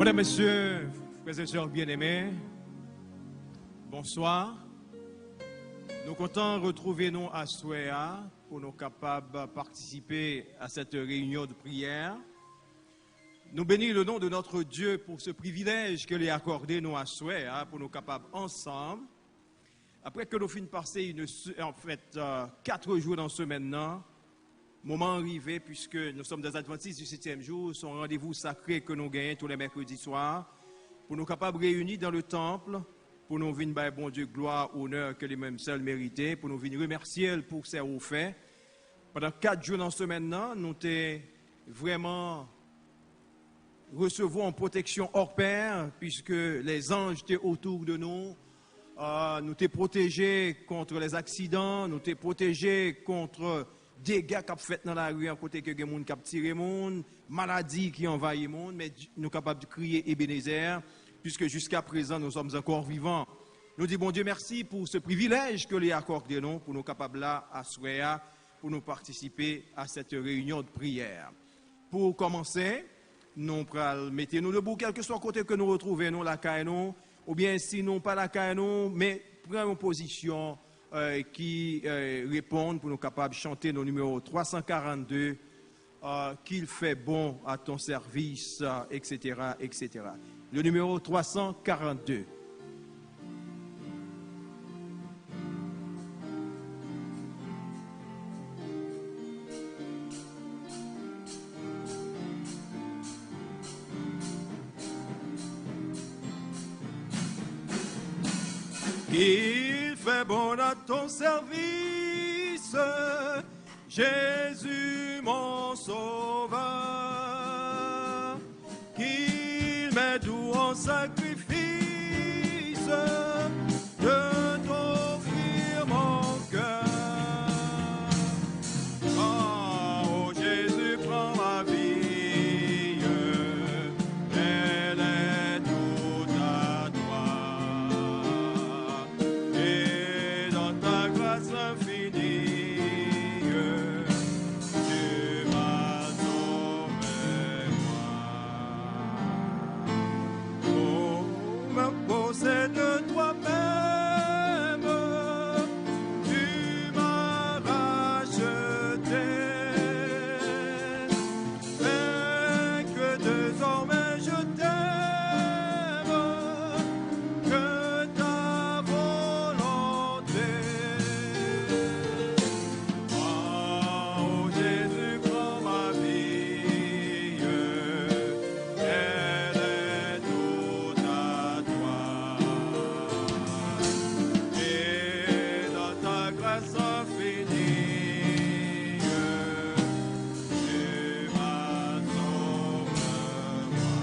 Mesdames, Messieurs, frères et sœurs bien-aimés, bonsoir. Nous comptons retrouver nous à Souéa pour nous capables de participer à cette réunion de prière. Nous bénissons le nom de notre Dieu pour ce privilège qu'il a accordé nous à Souéa pour nous capables ensemble. Après que nous finissons de passer 4 jours dans ce maintenant, moment arrivé puisque nous sommes des Adventistes du 7e jour, son rendez-vous sacré que nous gagnons tous les mercredis soirs, pour nous capables réunis dans le temple, pour nous venir par bon Dieu gloire, honneur que les mêmes seuls mérités, pour nous venir remercier pour ses hauts faits. Pendant 4 jours dans ce maintenant, nous t'es vraiment recevons en protection hors pair, puisque les anges étaient autour de nous. Nous t'es protégés contre les accidents, nous t'es protégés contre dégâts qui ont fait dans la rue, à côté que les gens qui ont tiré monde, maladies qui envahissent le monde, mais nous sommes capables de crier Ebenezer, puisque jusqu'à présent nous sommes encore vivants. Nous disons, bon Dieu, merci pour ce privilège que les accordé nous, pour nous capables là, à Souéa, pour nous participer à cette réunion de prière. Pour commencer, nous mettons-nous debout, quel que soit le côté que nous retrouvons, nous, la caille, ou bien sinon pas la caille, mais prenons une position qui répondent pour nous capables de chanter nos numéros 342, qu'il fait bon à ton service, etc., etc. Le numéro 342. Il fait bon à ton service, Jésus mon sauveur, qu'il met doux en sacrifice de t'offrir mon cœur. Oh Jésus, prends ma vie, elle est toute à toi. Et dans ta grâce infinie, tu m'as sauvé moi. Oh, me possède toi-même, tu m'as racheté. Et que désormais je t'aime, que ta volonté. Oh Jésus, prends ma vie, elle est toute à toi. Et dans ta grâce infinie, tu m'as sauvé moi.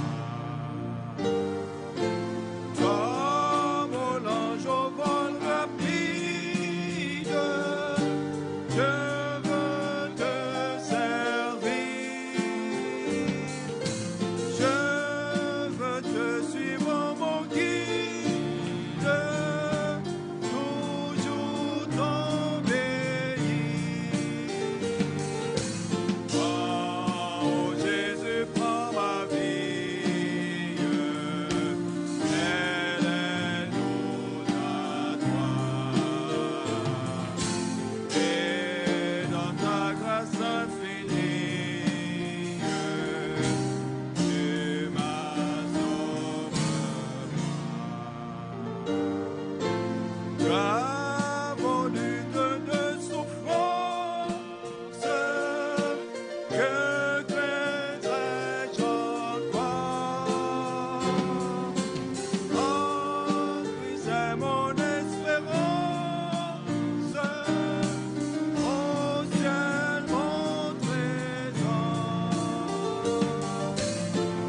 Comme l'ange au vol rapide, je veux te servir. Je veux te suivre, mon guide, toujours t'obéir. Oh Jésus, prends ma vie, elle est toute à toi. Et dans ta grâce infinie, tu m'as sauvé. Bravo, lutte de souffrance, que craindrais-je encore? Oh, Christ est mon espérance, au ciel mon trésor.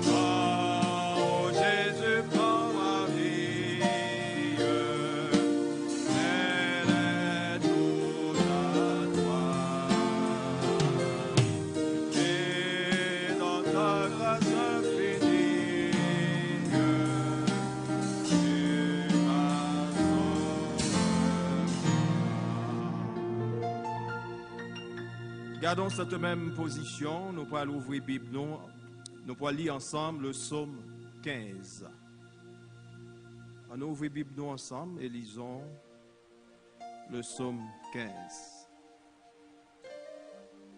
Oh Jésus, prends ma vie, elle est toute à toi. Et dans ta grâce infinie, tu m'as sauvé. Gardons cette même position, nous pourrons ouvrir la Bible, nous pourrons lire ensemble le psaume 15. On ouvre la Bible nous ensemble et lisons le psaume 15.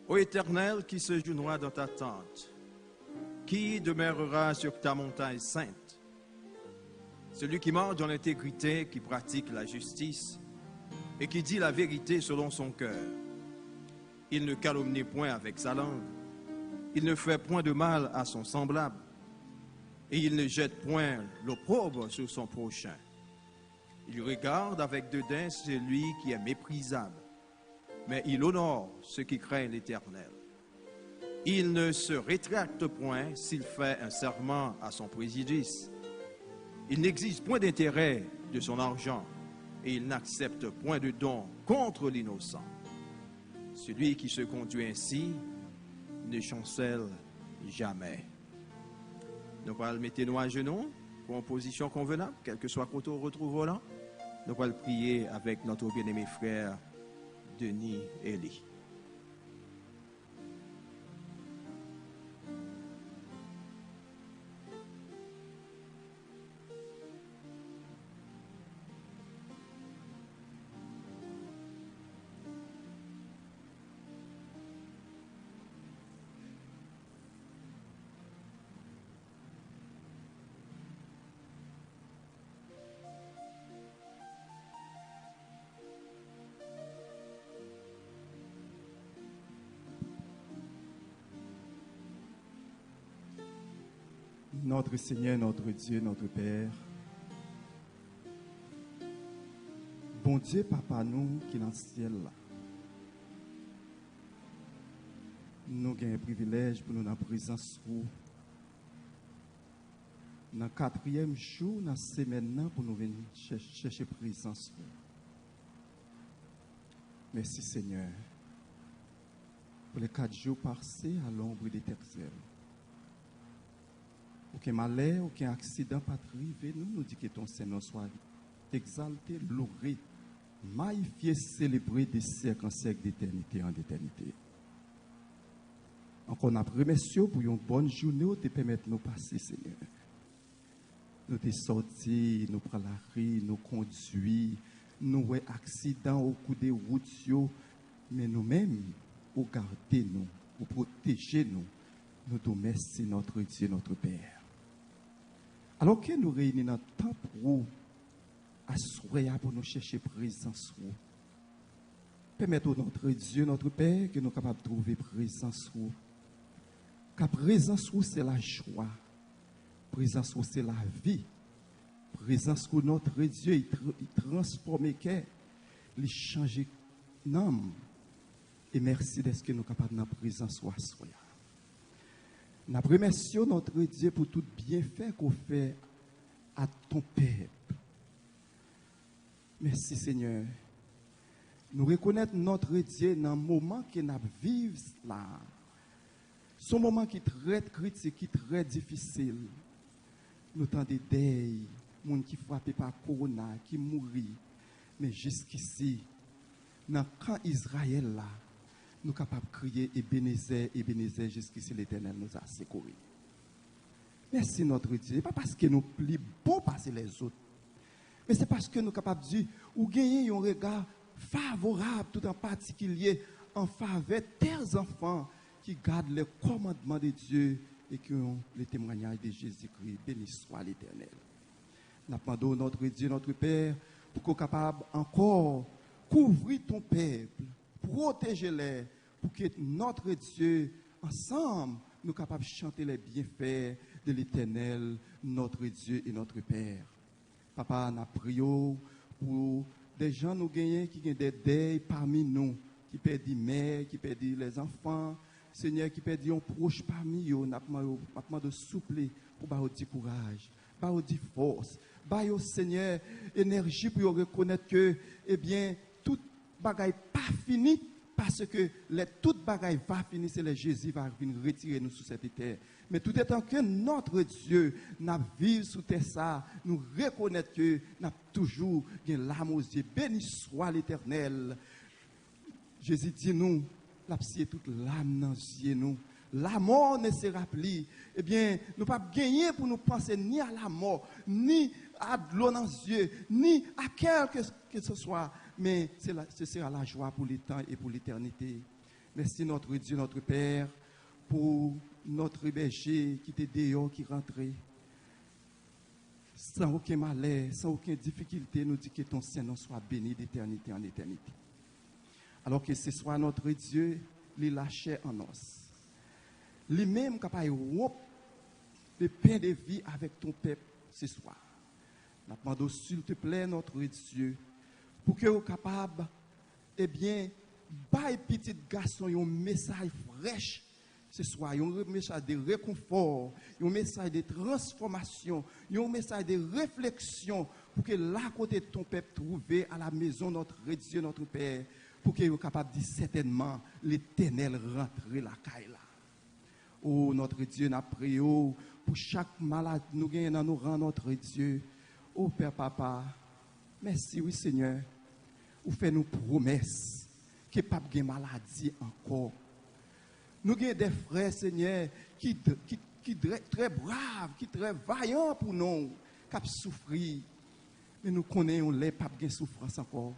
Ô Éternel, qui se joindra dans ta tente, qui demeurera sur ta montagne sainte? Celui qui marche dans l'intégrité, qui pratique la justice et qui dit la vérité selon son cœur. Il ne calomnie point avec sa langue. Il ne fait point de mal à son semblable. Et il ne jette point l'opprobre sur son prochain. Il regarde avec dédain celui qui est méprisable, mais il honore ceux qui craignent l'Éternel. Il ne se rétracte point s'il fait un serment à son préjudice. Il n'exige point d'intérêt de son argent et il n'accepte point de don contre l'innocent. Celui qui se conduit ainsi ne chancelle jamais. Nous allons mettre nous à genoux pour une position convenable, quel que soit côté où on retrouve là. Nous allons prier avec notre bien-aimé frère Denis Elie. Notre Seigneur, notre Dieu, notre Père, bon Dieu, Papa, nous qui dans le ciel, nous avons un privilège pour nous dans la présence de vous. Dans le 4e jour, dans la semaine, pour nous venir chercher présence de vous. Merci Seigneur pour les 4 jours passés à l'ombre d'Éternel. Aucun malheur, aucun accident pas arrivé, nous disons que ton Seigneur soit exalté, loué, magnifié, célébré des siècles en siècles, d'éternité en éternité. Encore un remercie pour une bonne journée où te permettre de nous passer, Seigneur. Nous te sortis, nous prenons la rue, nous conduisons, nous avons accident au coup des routes, mais nous-mêmes, vous gardez nous, vous protégez nous. Nous te remercions, notre Dieu, notre Père. Alors que nous réunissons dans le temps pour assurer pour nous chercher présence. Permettez notre Dieu, notre Père, que nous sommes capables de trouver présence. Car présence, c'est la joie. Présence, c'est la vie. Présence, notre Dieu, il transforme le cœur, il change l'âme. Et merci d'être que nous sommes capables de la présence. Nous remercions notre Dieu pour tout bienfait qu'on fait à ton peuple. Merci Seigneur. Nous reconnaissons notre Dieu dans le moment que nous vivons là. Ce moment qui est très critique, qui est très difficile. Nous avons des deuils, des gens qui sont frappés par Corona, qui mourent. Mais jusqu'ici, dans le camp Israël là, nous sommes capables de crier Ebenezer, Ebenezer, jusqu'ici l'Éternel nous a secourus. Merci notre Dieu. Pas parce que nous plus beaux passer les autres, mais c'est parce que nous sommes capables de dire, ou gagner un regard favorable, tout en particulier en faveur des enfants qui gardent les commandements de Dieu et qui ont le témoignage de Jésus-Christ. Béni soit l'Éternel. Nous demandons notre Dieu, notre Père, pour qu'on soit capable encore couvrir ton peuple, protéger-les, pour que notre Dieu, ensemble, nous sommes capables de chanter les bienfaits de l'Éternel, notre Dieu et notre Père. Papa, nous prions pour des gens nous gagnent qui ont des deuils parmi nous, qui perdent des mères, qui perdent les enfants, Seigneur, qui perdent un proche parmi eux. Nous demandons de souffler pour leur dire courage, pour leur dire force, pour Seigneur, énergie pour reconnaître que, eh bien, toute bagaille pas fini parce que toute bagaille va finir, c'est le Jésus va venir retirer nous sur cette terre. Mais tout étant que notre Dieu n'a vécu sous terre ça, nous reconnaître que n'a toujours l'âme aux yeux. Béni soit l'Éternel. Jésus dit nous, la psy toute l'âme dans les yeux nous. la mort ne sera plus. Eh bien, nous ne pouvons pas gagner pour nous penser ni à la mort, ni à de l'eau dans les yeux, ni à quelque que ce soit. Mais ce sera la joie pour les temps et pour l'éternité. Merci notre Dieu, notre Père, pour notre berger qui était dehors, qui rentrait. Sans aucun malheur, sans aucune difficulté, nous dit que ton Saint-Nom soit béni d'éternité en éternité. Alors que ce soit notre Dieu, il lâchait en os. Lui-même capable de rompre le pain de vie avec ton peuple ce soir. Nous demandons, s'il te plaît, notre Dieu, pour que vous capable, eh bien, bailler petit garçon un message fraîche ce soir, un message de réconfort, un message de transformation, un message de réflexion, pour que là côté de ton peuple trouve à la maison notre Dieu, notre Père, pour que vous capable de dire certainement l'Éternel rentrer la caille là. Oh, notre Dieu, nous prions pour chaque malade, nous gagnons dans nos rangs, notre Dieu. Oh, Père, Papa, merci, oui, Seigneur. Vous faites nos promesses que pas de maladie encore. Nous avons des frères, Seigneur, qui sont très braves, qui sont très vaillants pour nous, qui ont souffert. Mais nous connaissons les pas de souffrance encore.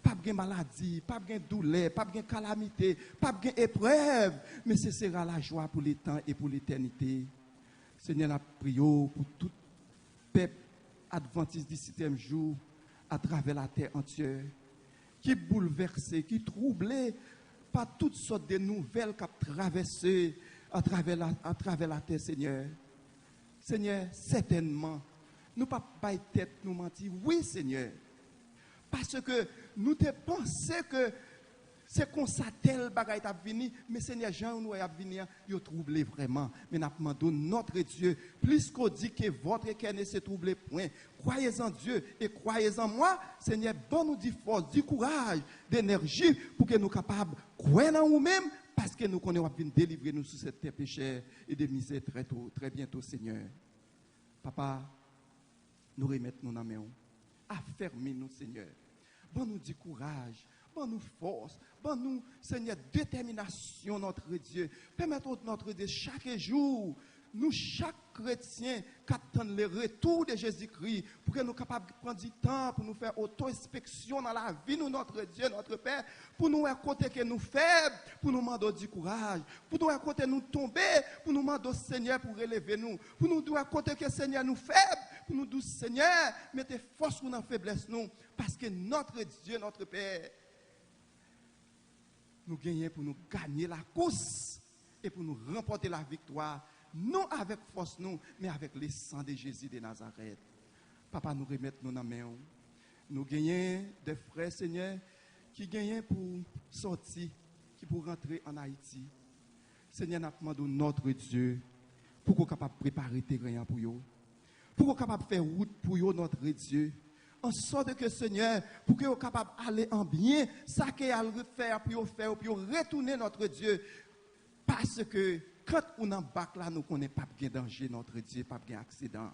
Pas de maladie, pas de douleur, pas de calamité, pas de épreuve. Mais ce sera la joie pour les temps et pour l'éternité. Seigneur, nous prions pour tout peuple adventiste du 7e jour à travers la terre entière, qui est bouleversé, qui est troublé par toutes sortes de nouvelles qui ont traversé à travers la terre, Seigneur. Seigneur, certainement, nous ne pouvons pas tête nous mentir. Oui, Seigneur. Parce que nous te pensé que c'est comme ça tel bagaille t'a venu, mais Seigneur Jean nous a venir, il troublé vraiment. Mais nous demandons notre Dieu, plus qu'on dit que votre cœur ne se trouble point. Croyez en Dieu et croyez en moi, Seigneur, bon nous dit force, du courage, d'énergie pour que nous capables de croire en nous-mêmes, parce que nous connaissons venir délivrer nous sur cette terre péchère et de misère très bientôt, Seigneur. Papa, nous remettons nos mains, affermez-nous, Seigneur. Bon nous du courage, bon nous force, bon nous, Seigneur, détermination, notre Dieu. Permettons notre Dieu chaque jour, nous, chaque chrétien, qu'attendent le retour de Jésus-Christ, pour que nous soyons capables de prendre du temps pour nous faire auto-inspection dans la vie, nous, notre Dieu, notre Père, pour nous côté que nous faibles, pour nous demander du courage, pour nous côté nous tomber, pour nous demander au Seigneur pour relever nous, pour nous dire côté que Seigneur nous faibles, pour nous dire Seigneur, mettez force dans la faiblesse nous, parce que notre Dieu, notre Père, nous gagnons pour nous gagner la course et pour nous remporter la victoire. Non avec force, nous, mais avec le sang de Jésus de Nazareth. Papa, nous remettons nos mains. Nous gagnons des frères, Seigneur, qui gagnent pour sortir, qui pour rentrer en Haïti. Seigneur, nous demandons notre Dieu pour qu'on soit capable de préparer le terrain pour eux. Pour qu'on soit capable de faire route pour eux, notre Dieu. En sorte que, Seigneur, pour que vous soyez capable d'aller en bien, ça qu'il y a à faire, pour retourner notre Dieu. Parce que, quand on est en bac là, nous ne connaissons pas de danger, notre Dieu, pas de accident.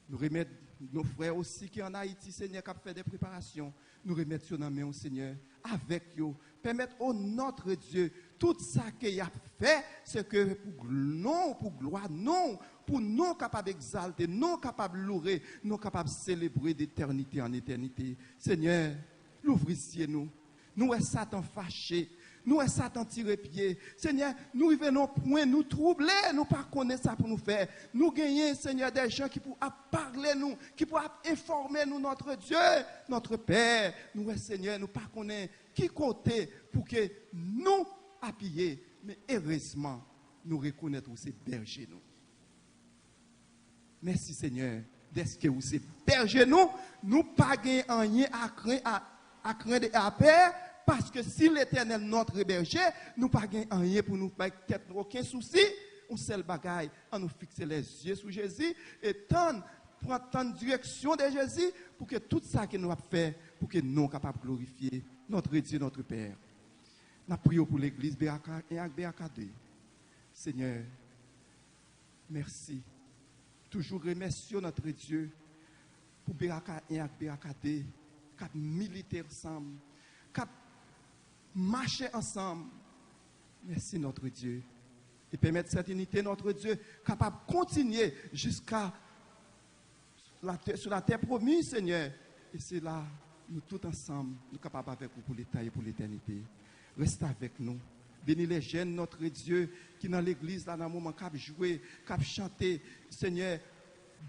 Nous remettons nos frères aussi qui sont en Haïti, Seigneur, qui ont fait des préparations. Nous remettons sur nos mains, Seigneur, avec eux. Permettre au notre Dieu, tout ça qu'il a fait, c'est que pour non, pour gloire, non, pour nous capables d'exalter, nous capables de louer, nous capables de célébrer d'éternité en éternité. Seigneur, l'ouvrissiez nous. Nous est Satan fâché. Nous est Satan tiré pied. Seigneur, nous venons point nous troubler, nous pas connaître ça pour nous faire. Nous gagnons, Seigneur, des gens qui pourront parler nous, qui pourront informer nous, notre Dieu, notre Père. Nous, Seigneur, nous pas connaître qui côté pour que nous appuyer. Mais heureusement, nous reconnaître où c'est berger nous. Merci, Seigneur. Dès que vous êtes berger nous pas gagner rien à craindre et à peur. Parce que si l'Éternel notre berger, nous pas gagnons rien pour nous faire aucun souci, on seul bagaille, on nous fixer les yeux sur Jésus et prendre direction de Jésus pour que tout ça que nous avons fait, pour que nous soyons capables de glorifier notre Dieu, notre Père. Nous prions pour l'Église BAK et BAK2. Seigneur, merci. Toujours remercions notre Dieu pour BAK et BAK2, qui militaires ensemble, qui marcher ensemble. Merci notre Dieu. Et permettre cette unité, notre Dieu, capable de continuer jusqu'à sur la terre promise, Seigneur. Et c'est là, nous tous ensemble, nous sommes capables avec vous pour l'état et pour l'éternité. Reste avec nous. Bénis les jeunes, notre Dieu, qui dans l'église, là, dans le moment, qui joué, qui chanté. Seigneur,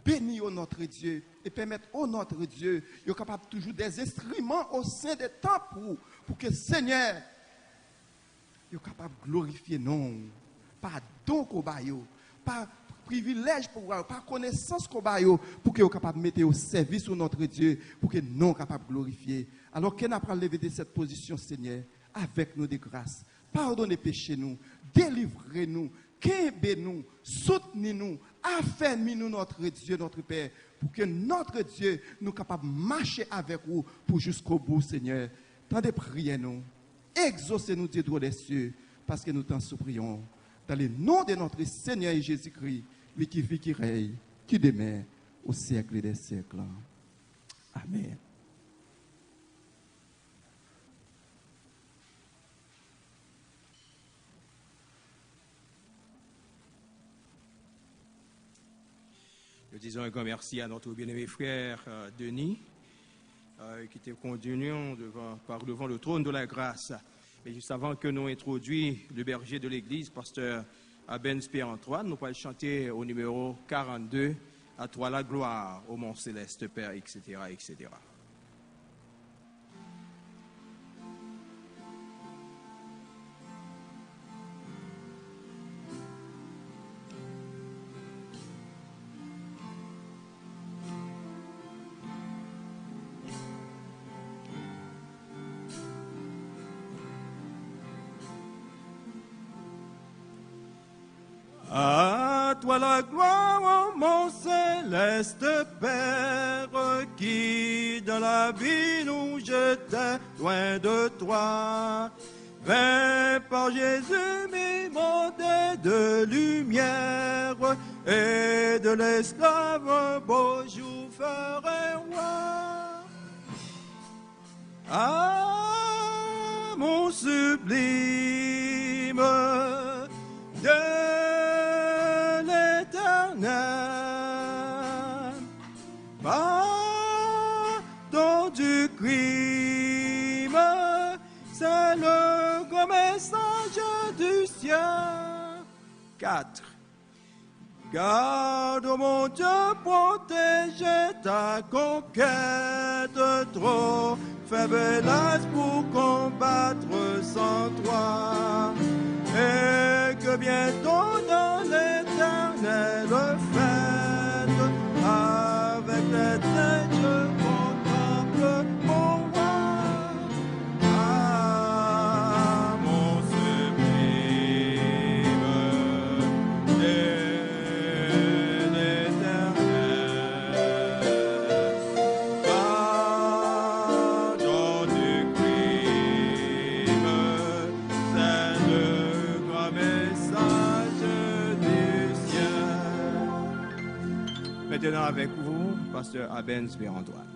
bénis au notre Dieu et permettre au notre Dieu, il est capable toujours des instruments au sein des temples pour que Seigneur, il est capable de glorifier non, pas don qu'on baille, pas privilège pour voir, pas connaissance qu'on baille, pour qu'il est capable de mettre au service de notre Dieu, pour que nous capable de glorifier. Alors qu'on a levé de cette position, Seigneur, avec nous de grâce. Pardonnez péché nous, délivrez-nous, qu'aimez-nous, soutenez-nous, affermis-nous notre Dieu, notre Père, pour que notre Dieu nous capable de marcher avec vous pour jusqu'au bout, Seigneur. Tendez prières nous, exaucez-nous Dieu des cieux, parce que nous t'en supplions. Dans le nom de notre Seigneur Jésus-Christ, lui qui vit, qui règne, qui demeure au siècle des siècles. Amen. Nous disons un grand merci à notre bien-aimé frère Denis, qui était conduit par devant le trône de la grâce. Mais juste avant que nous introduisions le berger de l'église, pasteur Abens Pierre-Antoine, nous pourrons chanter au numéro 42, à toi la gloire, au mon céleste Père, etc., etc. À toi la gloire, mon céleste Père, qui dans la vie nous jetait loin de toi. Viens par Jésus m'immonter de lumière, et de l'esclave un beau jour ferait roi. Ah, mon sublime de pardon du crime, c'est le grand message du ciel. 4. Garde, oh mon Dieu, protéger ta conquête, trop faible hélas pour combattre sans toi. Et que bientôt dans l'éternelle fête, avec les têtes, je contemple mon roi. Ah, mon sublime et l'éternel, pardon du crime, c'est le grand message du ciel. Maintenant avec vous, pasteur Abens Pierre-Antoine.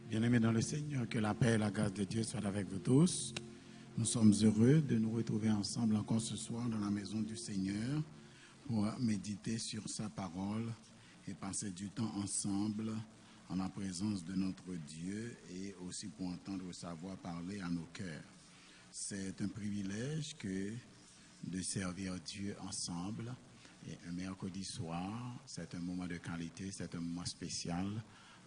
Bien-aimés dans le Seigneur, que la paix et la grâce de Dieu soient avec vous tous. Nous sommes heureux de nous retrouver ensemble encore ce soir dans la maison du Seigneur pour méditer sur sa parole et passer du temps ensemble en la présence de notre Dieu et aussi pour entendre sa voix parler à nos cœurs. C'est un privilège que de servir Dieu ensemble. Et un mercredi soir, c'est un moment de qualité, c'est un moment spécial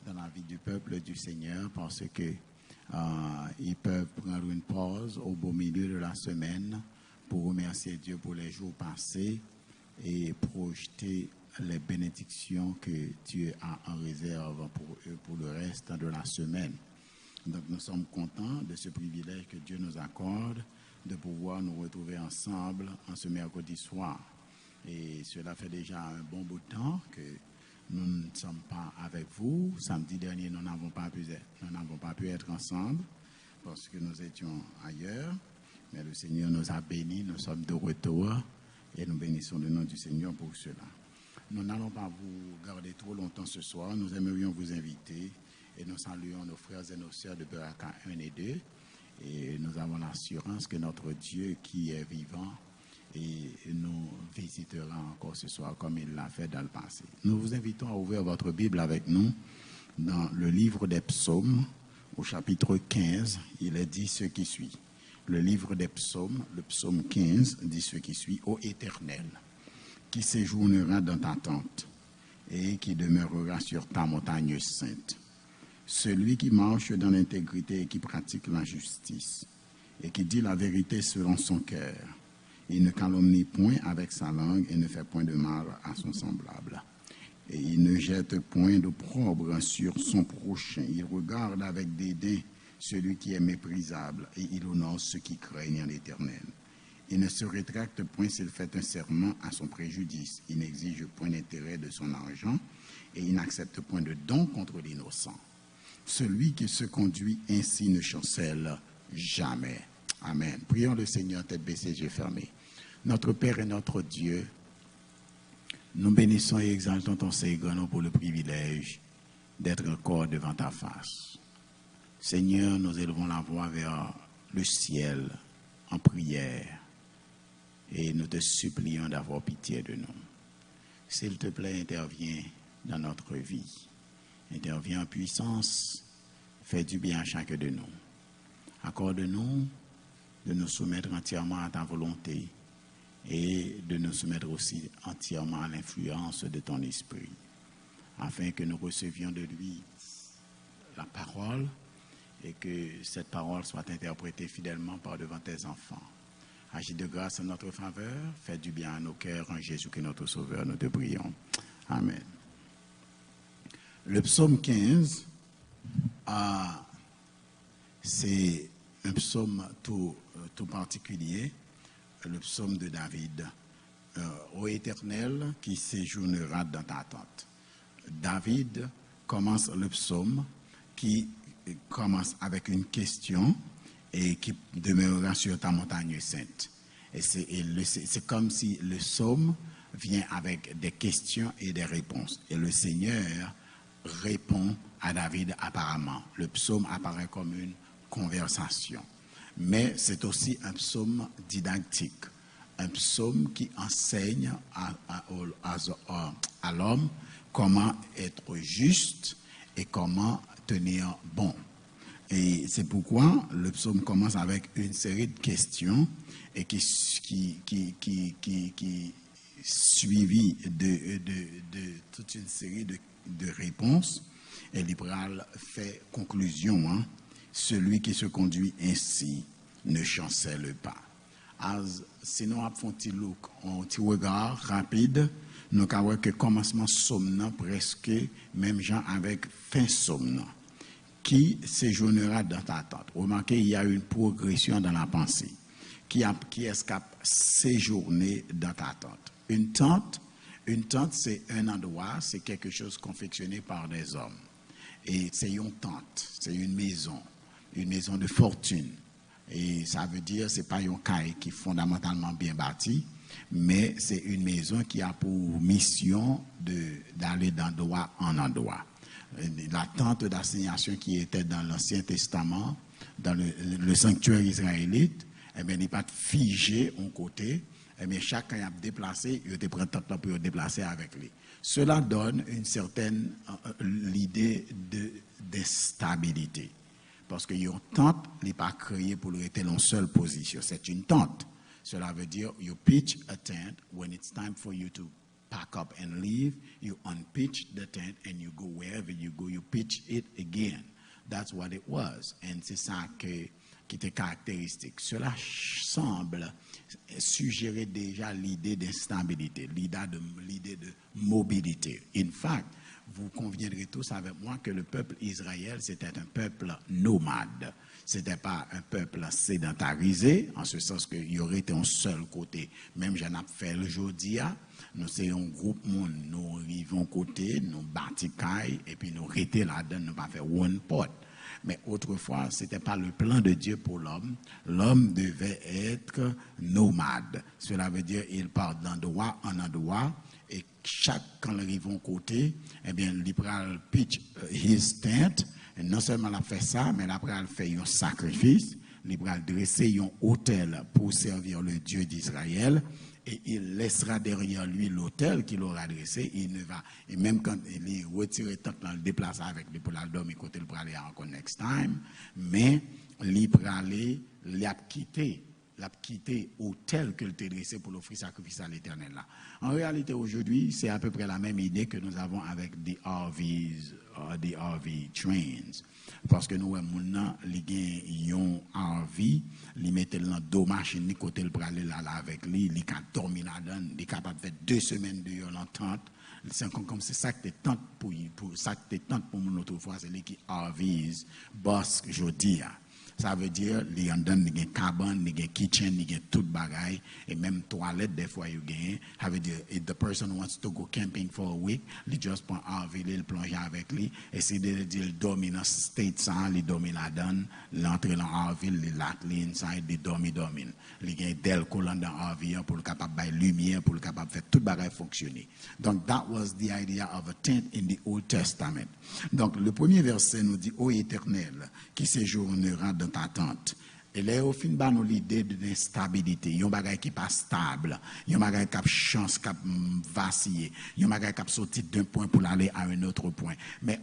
dans la vie du peuple du Seigneur parce que ils peuvent prendre une pause au beau milieu de la semaine pour remercier Dieu pour les jours passés et projeter les bénédictions que Dieu a en réserve pour eux pour le reste de la semaine. Donc nous sommes contents de ce privilège que Dieu nous accorde de pouvoir nous retrouver ensemble en ce mercredi soir. Et cela fait déjà un bon bout de temps que nous ne sommes pas avec vous. Samedi dernier, nous n'avons pas pu être ensemble parce que nous étions ailleurs. Mais le Seigneur nous a bénis, nous sommes de retour et nous bénissons le nom du Seigneur pour cela. Nous n'allons pas vous garder trop longtemps ce soir. Nous aimerions vous inviter et nous saluons nos frères et nos sœurs de Beraka 1 et 2. Et nous avons l'assurance que notre Dieu qui est vivant et nous visitera encore ce soir comme il l'a fait dans le passé. Nous vous invitons à ouvrir votre Bible avec nous dans le livre des psaumes au chapitre 15. Il est dit ce qui suit. Le livre des psaumes, le psaume 15, dit ce qui suit. Ô Éternel, qui séjournera dans ta tente et qui demeurera sur ta montagne sainte. Celui qui marche dans l'intégrité et qui pratique la justice et qui dit la vérité selon son cœur. Il ne calomnie point avec sa langue et ne fait point de mal à son semblable. Et il ne jette point d'opprobre sur son prochain. Il regarde avec dédain celui qui est méprisable, et il honore ceux qui craignent l'Éternel. Il ne se rétracte point s'il fait un serment à son préjudice. Il n'exige point d'intérêt de son argent, et il n'accepte point de don contre l'innocent. Celui qui se conduit ainsi ne chancelle jamais. Amen. Prions le Seigneur, tête baissée, yeux fermés. Notre Père et notre Dieu, nous bénissons et exaltons ton Seigneur pour le privilège d'être encore devant ta face. Seigneur, nous élevons la voix vers le ciel en prière et nous te supplions d'avoir pitié de nous. S'il te plaît, interviens dans notre vie. Interviens en puissance, fais du bien à chacun de nous. Accorde-nous de nous soumettre entièrement à ta volonté et de nous soumettre aussi entièrement à l'influence de ton esprit, afin que nous recevions de lui la parole et que cette parole soit interprétée fidèlement par devant tes enfants. Agis de grâce en notre faveur, fais du bien à nos cœurs, en Jésus qui est notre Sauveur, nous te prions. Amen. Le psaume 15, c'est un psaume tout particulier, le psaume de David. Ô Éternel, qui séjournera dans ta tente. David commence le psaume qui commence avec une question et qui demeurera sur ta montagne sainte. Et c'est comme si le psaume vient avec des questions et des réponses. Et le Seigneur répond à David apparemment. Le psaume apparaît comme une conversation. Mais c'est aussi un psaume didactique. Un psaume qui enseigne à l'homme comment être juste et comment tenir bon. Et c'est pourquoi le psaume commence avec une série de questions et qui suivi de toute une série de réponses. Et Libral fait conclusion, celui qui se conduit ainsi ne chancelle pas. Sinon, un petit regard rapide, nous avons que commencement somnant presque même gens avec fin somnant. Qui séjournera dans ta tente? Remarquez, il y a une progression dans la pensée. Qui escape séjourner dans ta tente? Une tente, c'est un endroit, c'est quelque chose confectionné par des hommes. Et c'est une tente, c'est une maison de fortune. Et ça veut dire, c'est pas une caille qui est fondamentalement bien bâtie, mais c'est une maison qui a pour mission d'aller d'endroit en endroit. La tente d'assignation qui était dans l'Ancien Testament, dans le sanctuaire israélite, eh bien, il n'est pas figé en côté, eh bien, chacun a déplacé, il te prend tente pour déplacer avec lui. Cela donne une certaine l'idée d'instabilité. Parce que une tente n'est pas créée pour rester en seule position. C'est une tente. Cela veut dire, you pitch a tent when it's time for you to pack up and leave. You unpitch the tent and you go wherever you go. You pitch it again. That's what it was. Et c'est ça qui était caractéristique. Cela semble suggérer déjà l'idée d'instabilité, l'idée de mobilité. In fact, vous conviendrez tous avec moi que le peuple Israël, c'était un peuple nomade. Ce n'était pas un peuple sédentarisé, en ce sens qu'il y aurait été un seul côté. Même j'en ai fait le jour d'hier, nous sommes un groupe, nous arrivons côté, nous bâtissons, et puis nous restons là-dedans, nous pas faire one pot. Mais autrefois, ce n'était pas le plan de Dieu pour l'homme. L'homme devait être nomade. Cela veut dire qu'il part d'endroit en endroit. Et quand il arrive au côté, eh bien, il pral pitch his tent. Et non seulement il a fait ça, mais il pral fait un sacrifice. Il pral dresser un autel pour servir le Dieu d'Israël. Et il laissera derrière lui l'autel qu'il aura dressé. Il ne va, et même quand il est retiré, tant qu'il le déplace avec lui pour la dormir, côté il pral aller encore next time. Mais il pral aller, il a quitté l'autel que le dressé pour l'offrir sacrifice à l'Éternel là. En réalité, aujourd'hui, c'est à peu près la même idée que nous avons avec des RV trains. Parce que nous, maintenant, les gens RV, ils mettent dans deux machines, ils côté le pralé là avec lui, ils ont dormi là-dedans, ils sont capables de faire 2 semaines de en tente. C'est comme c'est ça que tente pour ça que tente pour mon autrefois, c'est les qui RVs, boss, je dis. Ça veut dire, les gens donnent des cabane, des kitchen, des tout bagaille, et même toilette, des fois, ils gagnent. Ça veut dire, if the person wants to go camping for a week, ils just prend RV, ils plongent avec lui, et c'est de dire, ils dorment dans ce state, ils dorment là-dedans, l'entrée dans RV, ils lac, inside, ils dorment. Ils gagnent del collant dans RV pour le capable de lumière, pour le capable de faire tout bagaille fonctionner. Donc, that was the idea of a tent in the Old Testament. Donc, le premier verset nous dit, ô Éternel, qui séjournera dans ta tente. Et là, au fin, nous l'idée de l'instabilité. Il y a un bagage qui n'est pas stable. Il y a un bagage qui a chance, qui a vacillé. Il y a un bagage qui a sorti d'un point pour aller à un autre point. Mais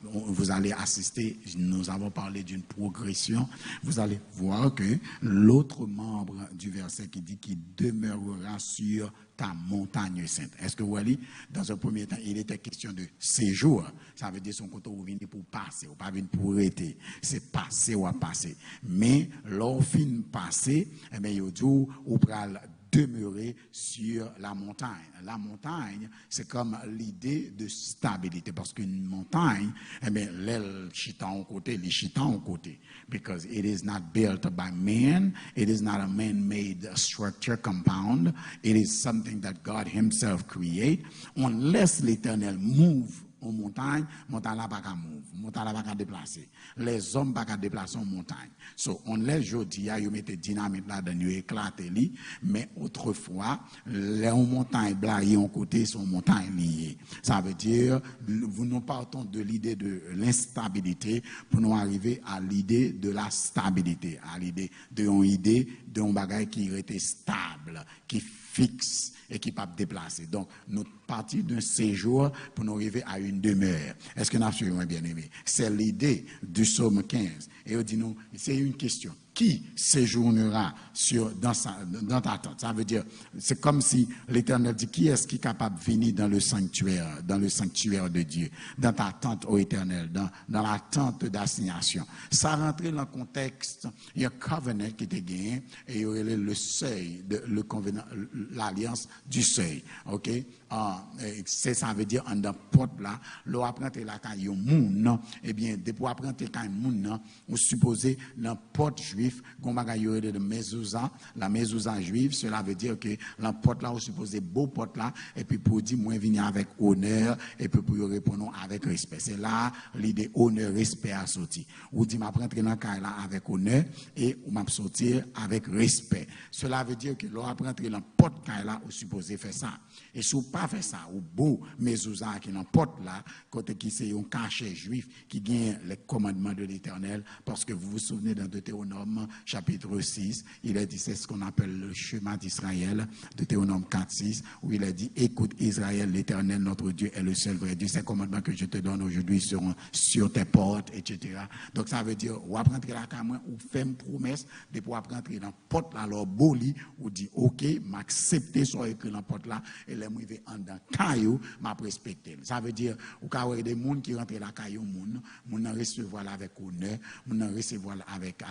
vous allez assister, nous avons parlé d'une progression. Vous allez voir que l'autre membre du verset qui dit qu'il demeurera sur ta montagne sainte. Est-ce que vous voyez, dans un premier temps, il était question de séjour. Ça veut dire son côté où venir pour passer, ou pas venir pour arrêter. C'est passer ou à passer. Mais l'offre passer, eh bien, il dit ou pral demeurer sur la montagne. La montagne, c'est comme l'idée de stabilité, parce qu'une montagne, eh bien, l'aile chita en côté, les chita en côté, because it is not built by man, it is not a man-made structure compound, it is something that God himself create. Unless l'Éternel move en montagne là pas qu'à move, montagne là pas qu'à déplacer. Les hommes pas qu'à déplacer en montagne. So on les jodi a yo mette dynamite là dedans yo éclater li, mais autrefois les montagnes blaye en côté sont montagnes liées. Ça veut dire nous partons de l'idée de l'instabilité pour nous arriver à l'idée de la stabilité, à l'idée d'un bagage qui était stable, qui fixe et qui ne peut pas déplacer. Donc, nous partons d'un séjour pour nous arriver à une demeure. Est-ce que nous avons bien aimé? C'est l'idée du psaume 15. Et on dit nous, c'est une question. Qui séjournera dans ta tente? Ça veut dire, c'est comme si l'Éternel dit, qui est-ce qui est capable de venir dans le sanctuaire de Dieu, dans ta tente, ô Éternel, dans la tente d'assignation. Ça rentrait dans le contexte, il y a un covenant qui était gagné, et il y aurait le seuil, le covenant, l'alliance du seuil. OK? Ça veut dire, en dans porte là, l'on apprend la caille moun, eh bien, depuis apprendre la caille moun, on suppose dans porte juif, qu'on va de mezouza, la mezouza juive, cela veut dire que la porte là, on suppose beau porte là, et puis pour dire, moi, venir avec honneur, et puis pour répondre avec respect. C'est là, l'idée honneur, respect à sortir. Ou dit, m'apprendre dans la caille là avec honneur, et on m'a sortir avec respect. Cela veut dire que l'on apprend dans la porte caille là, on suppose faire ça. Et si on pas fait ça, ou beau mezouza qui dans porte là, côté qui c'est un cachet juif qui gagne les commandements de l'Éternel, parce que vous vous souvenez dans Deutéronome chapitre 6, il a dit, c'est ce qu'on appelle le chemin d'Israël, Deutéronome 4:6, où il a dit, écoute Israël, l'Éternel, notre Dieu est le seul vrai Dieu, ces commandements que je te donne aujourd'hui seront sur tes portes, etc. Donc ça veut dire, ou apprendre la caméra, ou faire une promesse, de pouvoir apprendre dans la porte là, alors boli, ou dit, ok, m'accepter soit écrit dans la porte là, et là, moi, je vais en dans caillou m'a respecté. Ça veut dire ou ka des gens qui rentrent la caillou moun recevoir avec honneur, moun recevoir avec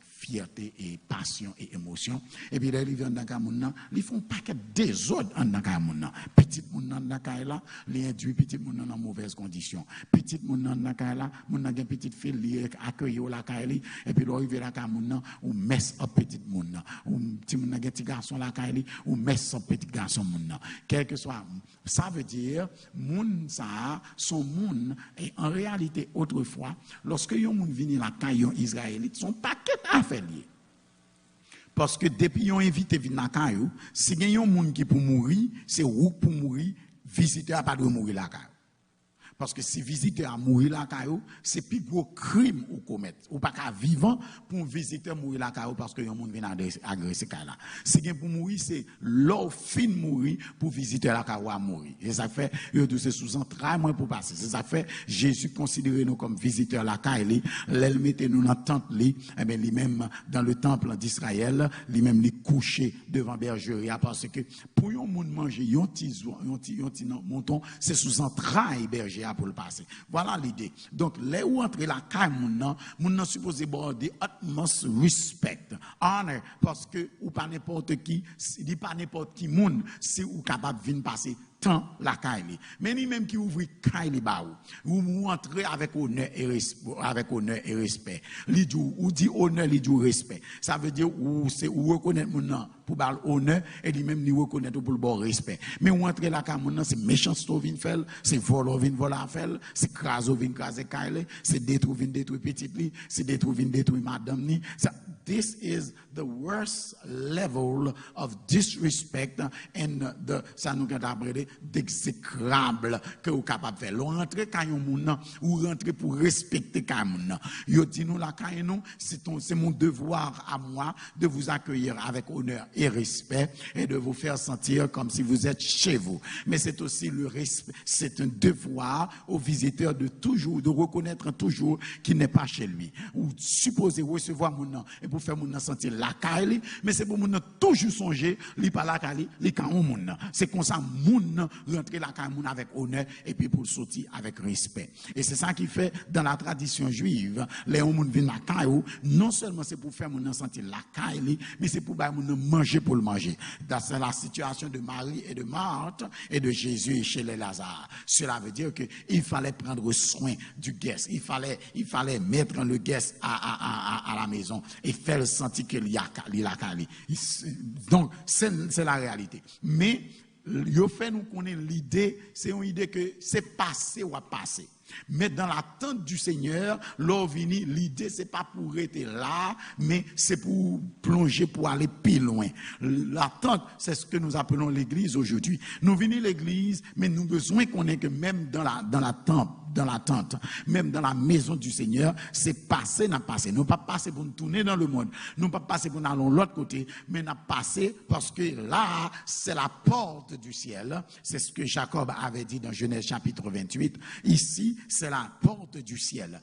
fierté et passion et émotion. Et puis les gens dans ka moun ils font paquet désordre en dans ka moun. Petit moun dans ka là, les induit petit moun dans mauvaise condition. Petit moun dans ka là, moun gen petite fille li accueillir la ka li et puis l'arriver la ka moun ou mess up petit moun. Ou petit moun gen petit garçon la ka li ou mess up petit garçon moun. Quel que soit, ça veut dire moun ça son moun et en réalité autrefois lorsque yon moun vini la ka yon israélite son paquet affaire lié. Parce que depuis yon invité vinn la ka yo, si gen yon moun qui pour mourir, c'est ou pour mourir, visiteur pas de mourir la ka. Parce que si visiteur a mourir la caillou, c'est plus gros crime ou commettre. Ou pas qu'à vivant pour visiteur mourir la caillou parce que yon moun vient agresser là. Si gen pour mourir, c'est l'or fin mourir pour visiteur la caillou à mourir. Et ça fait, yo de ce sous-entrailles moins pour passer. C'est ça fait, Jésus considéré nous comme visiteur la caillou, l'elle mettait nous dans tente li, et bien lui-même dans le temple d'Israël, lui-même li couché devant bergerie parce que pour yon moun manger yon ti monton, c'est sous-entrailles bergerie pour le passer. Voilà l'idée. Donc, les où entrer la caille, moun supposé border utmost respect, honor, parce que ou pas n'importe qui, dit pas n'importe qui moun, si ou capable de venir passer tant la caille. Mais ni même qui ouvre caille ba ou entrer avec honneur et respect. Li dit honneur, li dit respect. Ça veut dire ou c'est ou reconnaître moun pour parler honneur et lui même ni reconnaître pour le bon respect. Mais ou entrer la caille moun c'est méchanceté vinn faire, c'est vol vinn voler faire, c'est craser vinn craser caille, c'est détruire petite li, c'est détruire madame ni. This is the worst level of disrespect and ça nous garde d'exécrable que vous capable de faire. L'on rentre quand yon moun ou rentrer pour respecter quand moun. Yo dit nous la quand nous c'est mon devoir à moi de vous accueillir avec honneur et respect et de vous faire sentir comme si vous êtes chez vous. Mais c'est aussi le respect, c'est un devoir aux visiteurs de reconnaître toujours qu'il n'est pas chez lui. Ou supposer recevoir mon nom et pour faire mon nom sentir la caille, mais c'est pour mon nom toujours songer, li pas la caille, li quand mon nom. C'est comme ça mon rentrer la caille avec honneur et puis pour sortir avec respect. Et c'est ça qui fait dans la tradition juive, les gens viennent la caille, non seulement c'est pour faire mon nom sentir la caille, mais c'est pour mon nom manger pour le manger. C'est la situation de Marie et de Marthe et de Jésus chez les Lazare. Cela veut dire que il fallait prendre soin du guest. Il fallait mettre le guest à la maison et faire sentir qu'il y a la caille. Donc c'est la réalité. Mais yo fait nous connaître l'idée, c'est une idée que c'est passé ou à passer. Mais dans l'attente du Seigneur, l'orvini, l'idée c'est pas pour rester là, mais c'est pour plonger, pour aller plus loin. L'attente, c'est ce que nous appelons l'église aujourd'hui. Nous venons l'église, mais nous besoin qu'on ait que même dans l'attente, même dans la maison du Seigneur, c'est passé, n'a passé. Nous pas passer pour nous tourner dans le monde. Nous pas passer pour nous aller de l'autre côté, mais n'a passé parce que là, c'est la porte du ciel. C'est ce que Jacob avait dit dans Genèse chapitre 28. Ici, c'est la porte du ciel.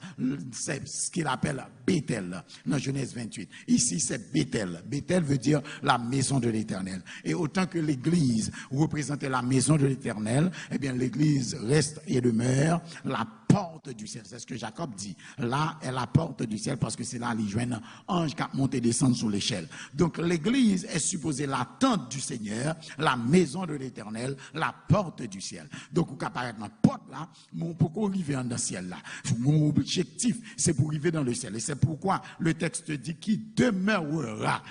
C'est ce qu'il appelle Bethel dans Genèse 28. Ici, c'est Bethel. Bethel veut dire la maison de l'Éternel. Et autant que l'église représentait la maison de l'Éternel, eh bien, l'église reste et demeure la porte du ciel. C'est ce que Jacob dit. Là est la porte du ciel parce que c'est là les joignent ange qui monte et descend sur l'échelle. Donc l'église est supposée la tente du Seigneur, la maison de l'Éternel, la porte du ciel. Donc on peut apparaître dans la porte là, mais on peut arriver dans le ciel là. Mon objectif, c'est pour arriver dans le ciel. Et c'est pourquoi le texte dit qu'il demeurera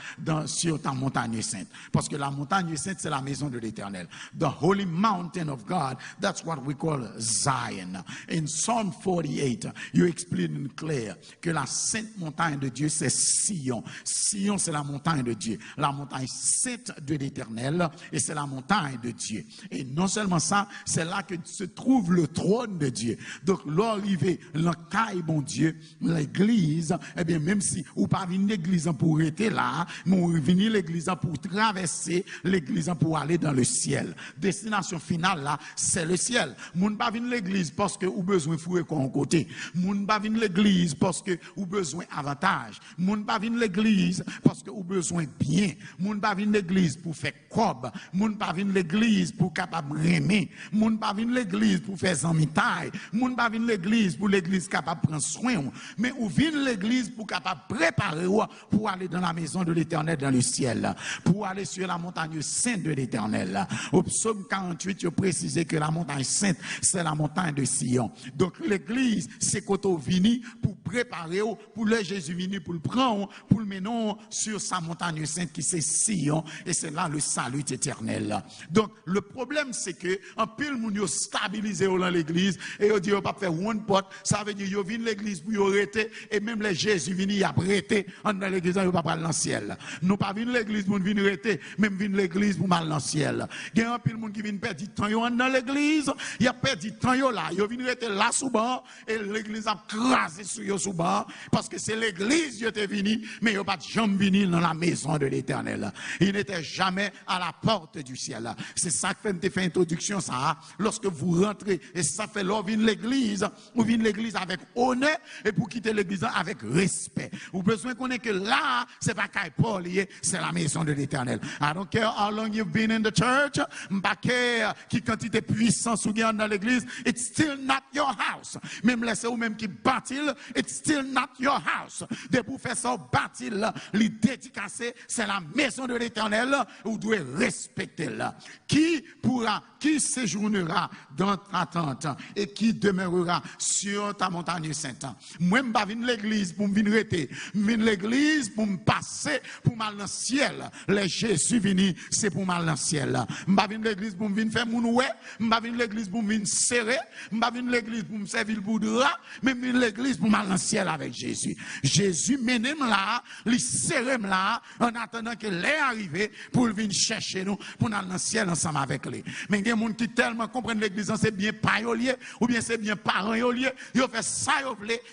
sur ta montagne sainte. Parce que la montagne sainte, c'est la maison de l'Éternel. The holy mountain of God, that's what we call Zion. In Psalm 48, you explain clair que la sainte montagne de Dieu, c'est Sion. Sion, c'est la montagne de Dieu. La montagne sainte de l'Éternel, et c'est la montagne de Dieu. Et non seulement ça, c'est là que se trouve le trône de Dieu. Donc, l'arrivée, l'encaille, bon Dieu, l'église, eh bien, même si, ou pas venir l'église pour être là, mais ou venir l'église pour traverser l'église pour aller dans le ciel. Destination finale là, c'est le ciel. Moun pas venir l'église parce que ou besoin fouet qu'on côté. Moun pas vinn l'église parce que ou besoin avantage. Moun pas vinn l'église parce que ou besoin bien. Moun pas vinn l'église pour faire cob. Moun pas vinn l'église pour capable remer. Moun pas vinn l'église pour faire zamitaille. Moun pas vinn l'église pour l'église capable prendre soin. Mais ou vinn l'église pour capable préparer pour aller dans la maison de l'Éternel dans le ciel, pour aller sur la montagne sainte de l'Éternel. Au psaume 48, il précise que la montagne sainte, c'est la montagne de Sion. Donc l'église, c'est quand on vient pour préparer, pour le Jésus venu, pour le prendre, pour le mener sur sa montagne sainte qui c'est Sion, et c'est là le salut éternel. Donc le problème, c'est que en pile moun yo stabilisé dans l'église, et yo dit yo pas faire one pot, ça veut dire yo vient l'église pour yo arrêter, et même les Jésus venu y a arrêté dans l'église, yo pas aller dans le ciel. Nous pas venir l'église pour venir arrêter, même venir l'église pour mal dans le ciel. Il y a un pile monde qui vient perdre du temps dans l'église, il a perdu du temps là, yo vient arrêter là sous bas, et l'église a crasé sur yo sous bas, parce que c'est l'église qui était venu, mais yo pas jamais venu dans la maison de l'Éternel. Il n'était jamais à la porte du ciel. C'est ça que fait introduction ça. Lorsque vous rentrez, et ça fait l'or vient l'église, ou vient l'église avec honneur, et pour quitter l'église avec respect. Vous besoin qu'on ait que là, c'est pas qu'à Paul, c'est la maison de l'Éternel. I don't care how long you've been in the church, m'pas care qui quantité puissance ou gagne dans l'église, it's still not your house. Même laissez ou même qui bâtil, it's still not your house. De pour faire ça bâtil, les dédicacé, c'est la maison de l'Éternel, vous devez respecter là. Qui séjournera dans ta tente et qui demeurera sur ta montagne sainte. Moi, je ne vais pas venir l'église pour me venir rester. Je viens l'église pour me passer pour mal dans le ciel. Les Jésus vini, c'est pour mal dans le ciel. Je ne vais pas venir l'église pour me venir faire mon oué. Je ne vais pas venir l'église pour me venir serrer. Je ne vais pas venir l'église pour me servir le bout de rat. Mais je viens l'église pour mal dans le ciel avec Jésus. Jésus mène là, lui serre là, en attendant que l'est arrivé pour venir chercher nous, pour aller dans le ciel ensemble avec lui. Mais il y a des gens qui tellement comprennent l'église, c'est bien pas lié, ou bien c'est bien parents lié, ils fait ça,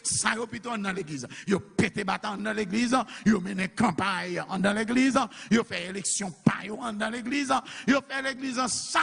ça plutôt dans l'église. Ils pété bâton dans l'église, ils mènent campagne dans l'église, ils fait élection paillon dans l'église, ils fait l'église ça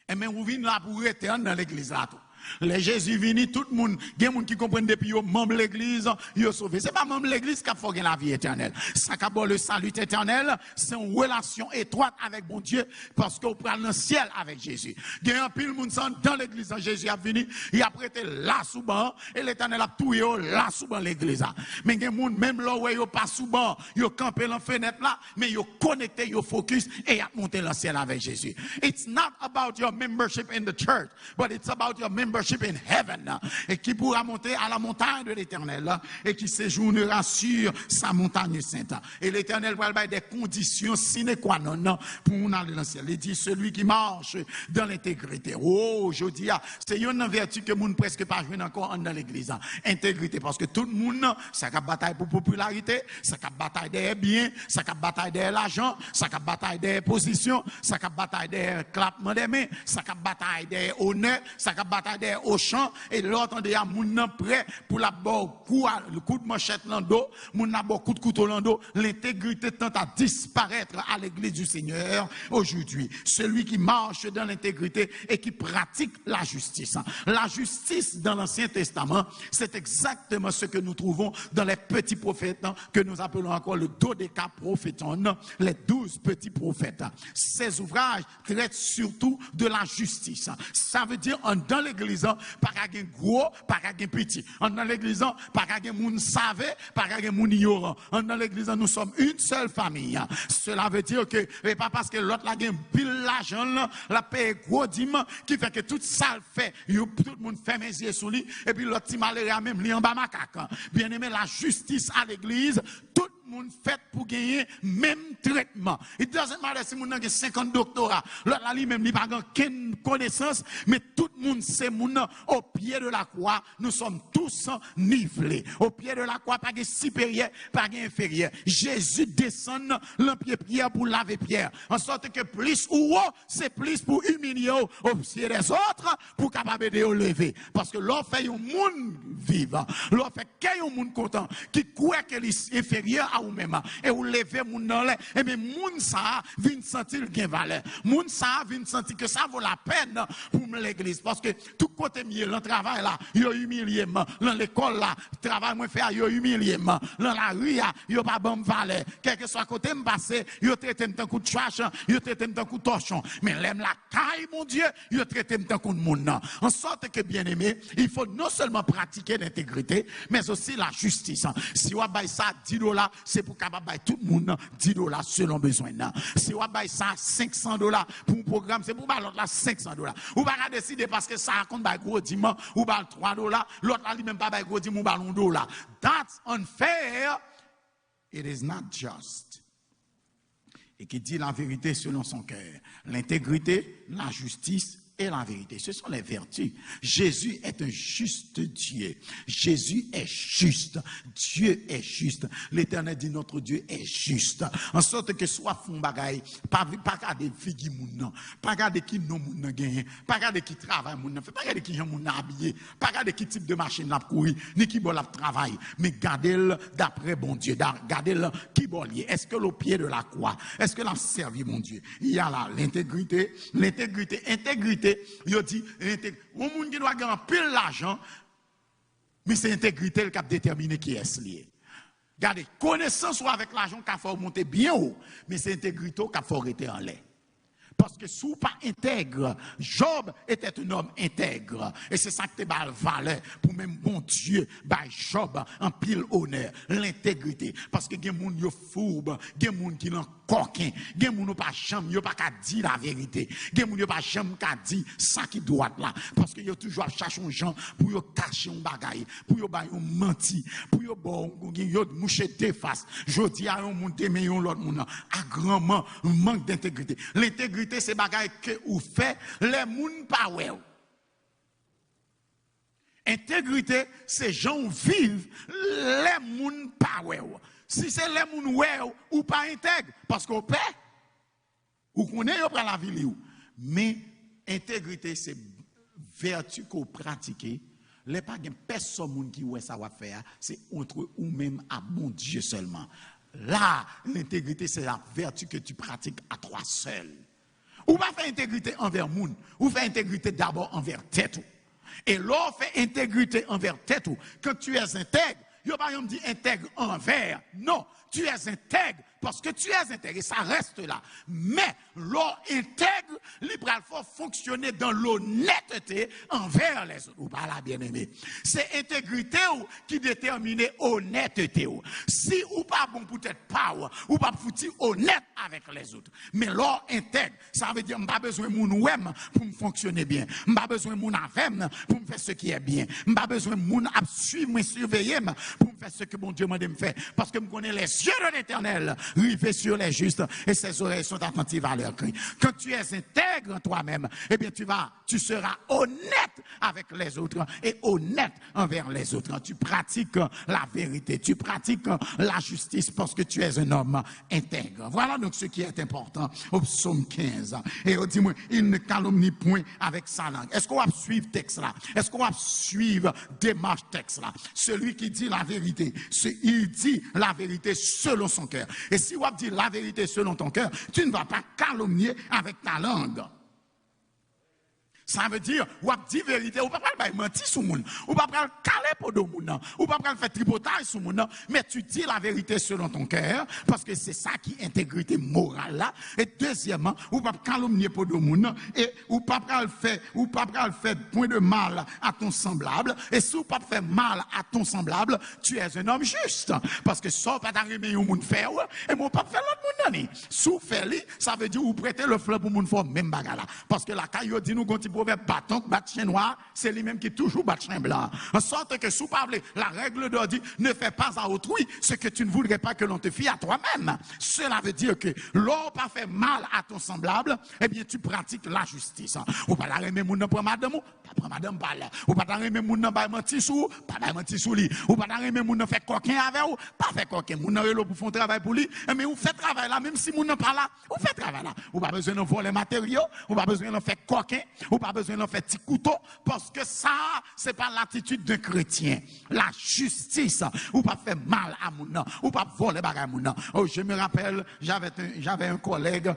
et même vous venez là pour rester dans l'église là tout. Les Jésus vini, tout le monde, il y a des gens qui comprennent depuis qu'ils sont membres de l'église, ils sont sauvés. Ce n'est pas membre de l'église qui a fait la vie éternelle. Ça qui a le salut éternel, c'est une relation étroite avec bon Dieu, parce qu'on prend le ciel avec Jésus. Il y a un pile de monde dans l'église, Jésus a venu, il a prêté là sous bas, et l'éternel a tout là sous bas l'église. Mais il y a des gens, même là où ils sont pas sous bas, ils ont campé dans la fenêtre là, mais ils ont connecté, ils ont focus, et ils ont monté le ciel avec Jésus. It's not about your membership in the church, but it's about your membership in heaven, et qui pourra monter à la montagne de l'Éternel et qui séjournera sur sa montagne sainte. Et l'Éternel va avoir des conditions sine qua non pour aller dans le ciel. Il dit celui qui marche dans l'intégrité. Oh, je dis, c'est une vertu que moun presque pas joué encore dans l'église. Intégrité, parce que tout le monde, ça a bataille pour popularité, ça a bataille des biens, ça a bataille des l'argent, ça a bataille des positions, ça a bataille des clapements des mains, ça a bataille des honneurs, ça a bataille au champ, et l'autre de ya moun nan prêt pour la le coup de manchette l'ando, moun nan coup de couteau l'ando. L'intégrité tend à disparaître à l'église du Seigneur aujourd'hui. Celui qui marche dans l'intégrité et qui pratique la justice. La justice dans l'Ancien Testament, c'est exactement ce que nous trouvons dans les petits prophètes que nous appelons encore le dodécaprophéton, les 12 petits prophètes. Ces ouvrages traitent surtout de la justice. Ça veut dire dans l'église, pas qu'un gros, pas qu'un petit. Dans l'église, pas qu'un moun savait, pas qu'un moun ignorant. Dans l'église, nous sommes une seule famille. Cela veut dire que, et pas parce que l'autre a gagne pile l'argent, la paye gros dîme, qui fait que tout ça le fait, tout le monde fait mes yeux sous lui, et puis l'autre petit malheureux même, li en bas macaque. Bien aimé, la justice à l'église, tout le monde fait pour gagner même traitement. Il doesn't matter si moun a 50 doctorats, l'autre là lui même n'a pas aucune connaissance, mais tout le monde c'est moun au pied de la croix, nous sommes tous nivelés. Au pied de la croix, pas de supérieur, pas d'inférieur. Jésus descend l'empied pierre pour laver pierre. En sorte que plus ou haut, c'est plus pour humilier au pied des autres, pour capable de lever. Parce que l'on fait un monde vivant, l'on fait qu'un monde content, qui croit qu'il est inférieur par ou même et ou lever moun dans l'air et bien moun ça vient sentir gain valeur moun ça vient sentir que ça vaut la peine pour l'église parce que tout côté mieux le travail là yo humilié dans l'école là travail moi faire yo humilié dans la rue yo pas bon valeur quel que soit côté me passer yo traité tant coup de trash yo traité tant coup de torchon mais l'aime la caille mon Dieu yo traité tant coup de monde en sorte que bien aimé il faut non seulement pratiquer l'intégrité mais aussi la justice si on bail ça $10 c'est pour capable bail tout le monde $10 selon besoin si on bail ça $500 pour un programme c'est pour bail l'autre là $500 ou pas décider parce que ça compte bail gros dimanche ou bail $3 l'autre là lui même pas bail gros dimanche ou bail $1 that's unfair it is not just et qui dit la vérité selon son cœur l'intégrité la justice et la vérité. Ce sont les vertus. Jésus est un juste Dieu. Jésus est juste. Dieu est juste. L'Éternel dit notre Dieu est juste. En sorte que soit font bagaille, pas regarder figi moun, pas regarder qui non moun gagne, pas regarder qui travaille moun, pas regarder qui gens moun habillé, pas regarder qui type de machine l'a courir, ni qui bon la travail, mais gardez-le d'après bon Dieu, gardez-le qui bon lié. Est-ce que le pied de la croix, est-ce que l'a servi mon Dieu? Il y a là l'intégrité, intégrité. Il dit, un monde qui doit gagner pile l'argent, mais c'est l'intégrité qui a déterminé qui est lié. Regardez, connaissance ou avec l'argent qui a fait monter bien haut, mais c'est l'intégrité qui a fait arrêter en l'air. Parce que sous pas intègre, Job était un homme intègre. Et c'est ça qui te bat valeur pour même bon Dieu, bah Job en pile honneur, l'intégrité. Parce que il y a des gens qui sont fourbes, il y a des gens qui sont coquins, il y a des gens qui pas jamais, pas qu'à dire la vérité. Il y a des gens qui pas jamais qu'à dire ça qui doit là. Parce que ils toujours chercher un gens pour cacher un bagaille, pour mentir, pour moucher des faces. Je dis à un monde aimer l'autre monde, à grandement manque d'intégrité. L'intégrité c'est bagaille que ou fait les moun pa wè. Intégrité c'est gens vivent les moun pa wè. Si c'est les moun wè ou pas intègre parce qu'on paie ou connaît yo prend la vie li ou. Mais intégrité c'est vertu qu'on pratique. Les pas gen personne moun qui wè ça va faire, c'est entre ou même à bon Dieu seulement. Là, l'intégrité c'est la vertu que tu pratiques à toi seul. Ou pas faire intégrité envers moun, ou faire intégrité d'abord envers tête. Et l'on fait intégrité envers tête. Quand tu es intègre, il n'y a pas de dire intègre envers. Non, tu es intègre parce que tu es intègre et ça reste là. Mais l'on intègre, libre faut fonctionner dans l'honnêteté envers les autres. Ou pas la bien-aimé. C'est intégrité qui détermine honnêteté. Si ou pas bon pour être power, ou pas foutu honnête avec les autres. Mais l'on intègre, ça veut dire m'pas besoin moun ouem pour me fonctionner bien. M'pas besoin moun avem pour me faire ce qui est bien. M'pas besoin moun ap suivre, me surveiller pour me faire ce que mon Dieu m'a dit me faire. Parce que me connais les yeux de l'Éternel rivés sur les justes et ses oreilles sont attentives à leur cri. Quand tu es intègre toi-même, eh bien tu seras honnête avec les autres et honnête envers les autres. Tu pratiques la vérité, tu pratiques la justice parce que tu es un homme intègre. Voilà donc ce qui est important au psaume 15. Et on dit, moi, il ne calomnie point avec sa langue. Est-ce qu'on va suivre texte là? Est-ce qu'on va suivre démarche texte là? Celui qui dit la vérité, il dit la vérité selon son cœur. Et si on dit la vérité selon ton cœur, tu ne vas pas calomnier avec ta langue. Ça veut dire, ou a dit vérité, ou pas mentir sur moun, ou pas caler pour de moun, ou pas faire tripotage sur moun, mais tu dis la vérité selon ton cœur, parce que c'est ça qui est intégrité morale là. Et deuxièmement, ou pas calomnier pour de moun, et ou pas faire point de mal à ton semblable, et si ou pas faire mal à ton semblable, tu es un homme juste, parce que ça pas d'arriver un moun faire, et mon pas faire l'autre moun. Sous faire ça veut dire ou prêter le fleur pour moun faire même bagala, parce que la caillou dit nous proverbe bâton, bat chien noir, c'est lui-même qui toujours bat chien blanc. En sorte que sous parler, la règle d'or dit, ne fais pas à autrui ce que tu ne voudrais pas que l'on te fie à toi-même. Cela veut dire que l'on pas fait mal à ton semblable, eh bien tu pratiques la justice. Ou pas la remet moun pour madame, pas pour madame pas là. Ou pas la remet moun ba menti sou, pas ba menti sou li. Ou pas la remet moun fait coquin avec ou, pas fait coquin. Moun relo pour faire travail pour lui, mais ou fait travail là même si moun pas là, ou fait travail là. Ou pas besoin de voler matériaux, ou pas besoin de faire coquin, ou pas besoin d'en faire petit couteau, parce que ça, c'est pas l'attitude d'un chrétien. La justice, ou pas faire mal à mon nom, ou pas voler bagarre à mon nom. Oh, je me rappelle, j'avais un collègue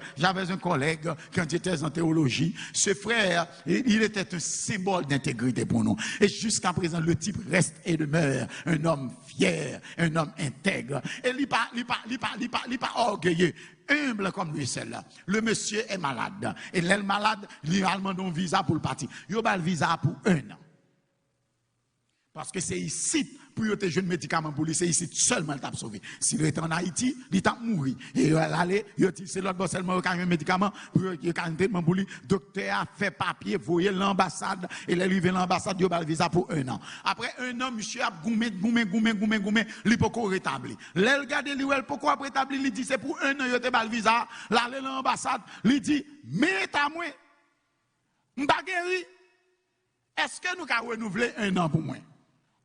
quand j'étais en théologie. Ce frère, il était un symbole d'intégrité pour nous. Et jusqu'à présent, le type reste et demeure un homme fier, un homme intègre. Et il n'est pas orgueilleux. Humble comme lui, celle-là. Le monsieur est malade. Et l'elle malade, il a demandé un visa pour le parti. Il a le visa pour 1 an. Parce que c'est ici, pour y avoir jeune médicament pour lui, c'est ici seulement il t'a sauvé. S'il était en Haïti, il t'a mouru. Et il allait, il dit, c'est l'autre seulement qui a un médicament, pour y avoir un traitement pour lui. Docteur a fait papier, voyez l'ambassade, et il est arrivé à l'ambassade, il a le visa pour 1 an. Après 1 an, monsieur a goumé, il peut pas rétablir. L'elle regarde, il pourquoi rétablir, il dit, c'est pour 1 an, il a le visa. Là, l'ambassade, il dit, mais à moi, m'bagueri, est-ce que nous avons renouvelé 1 an pour moi?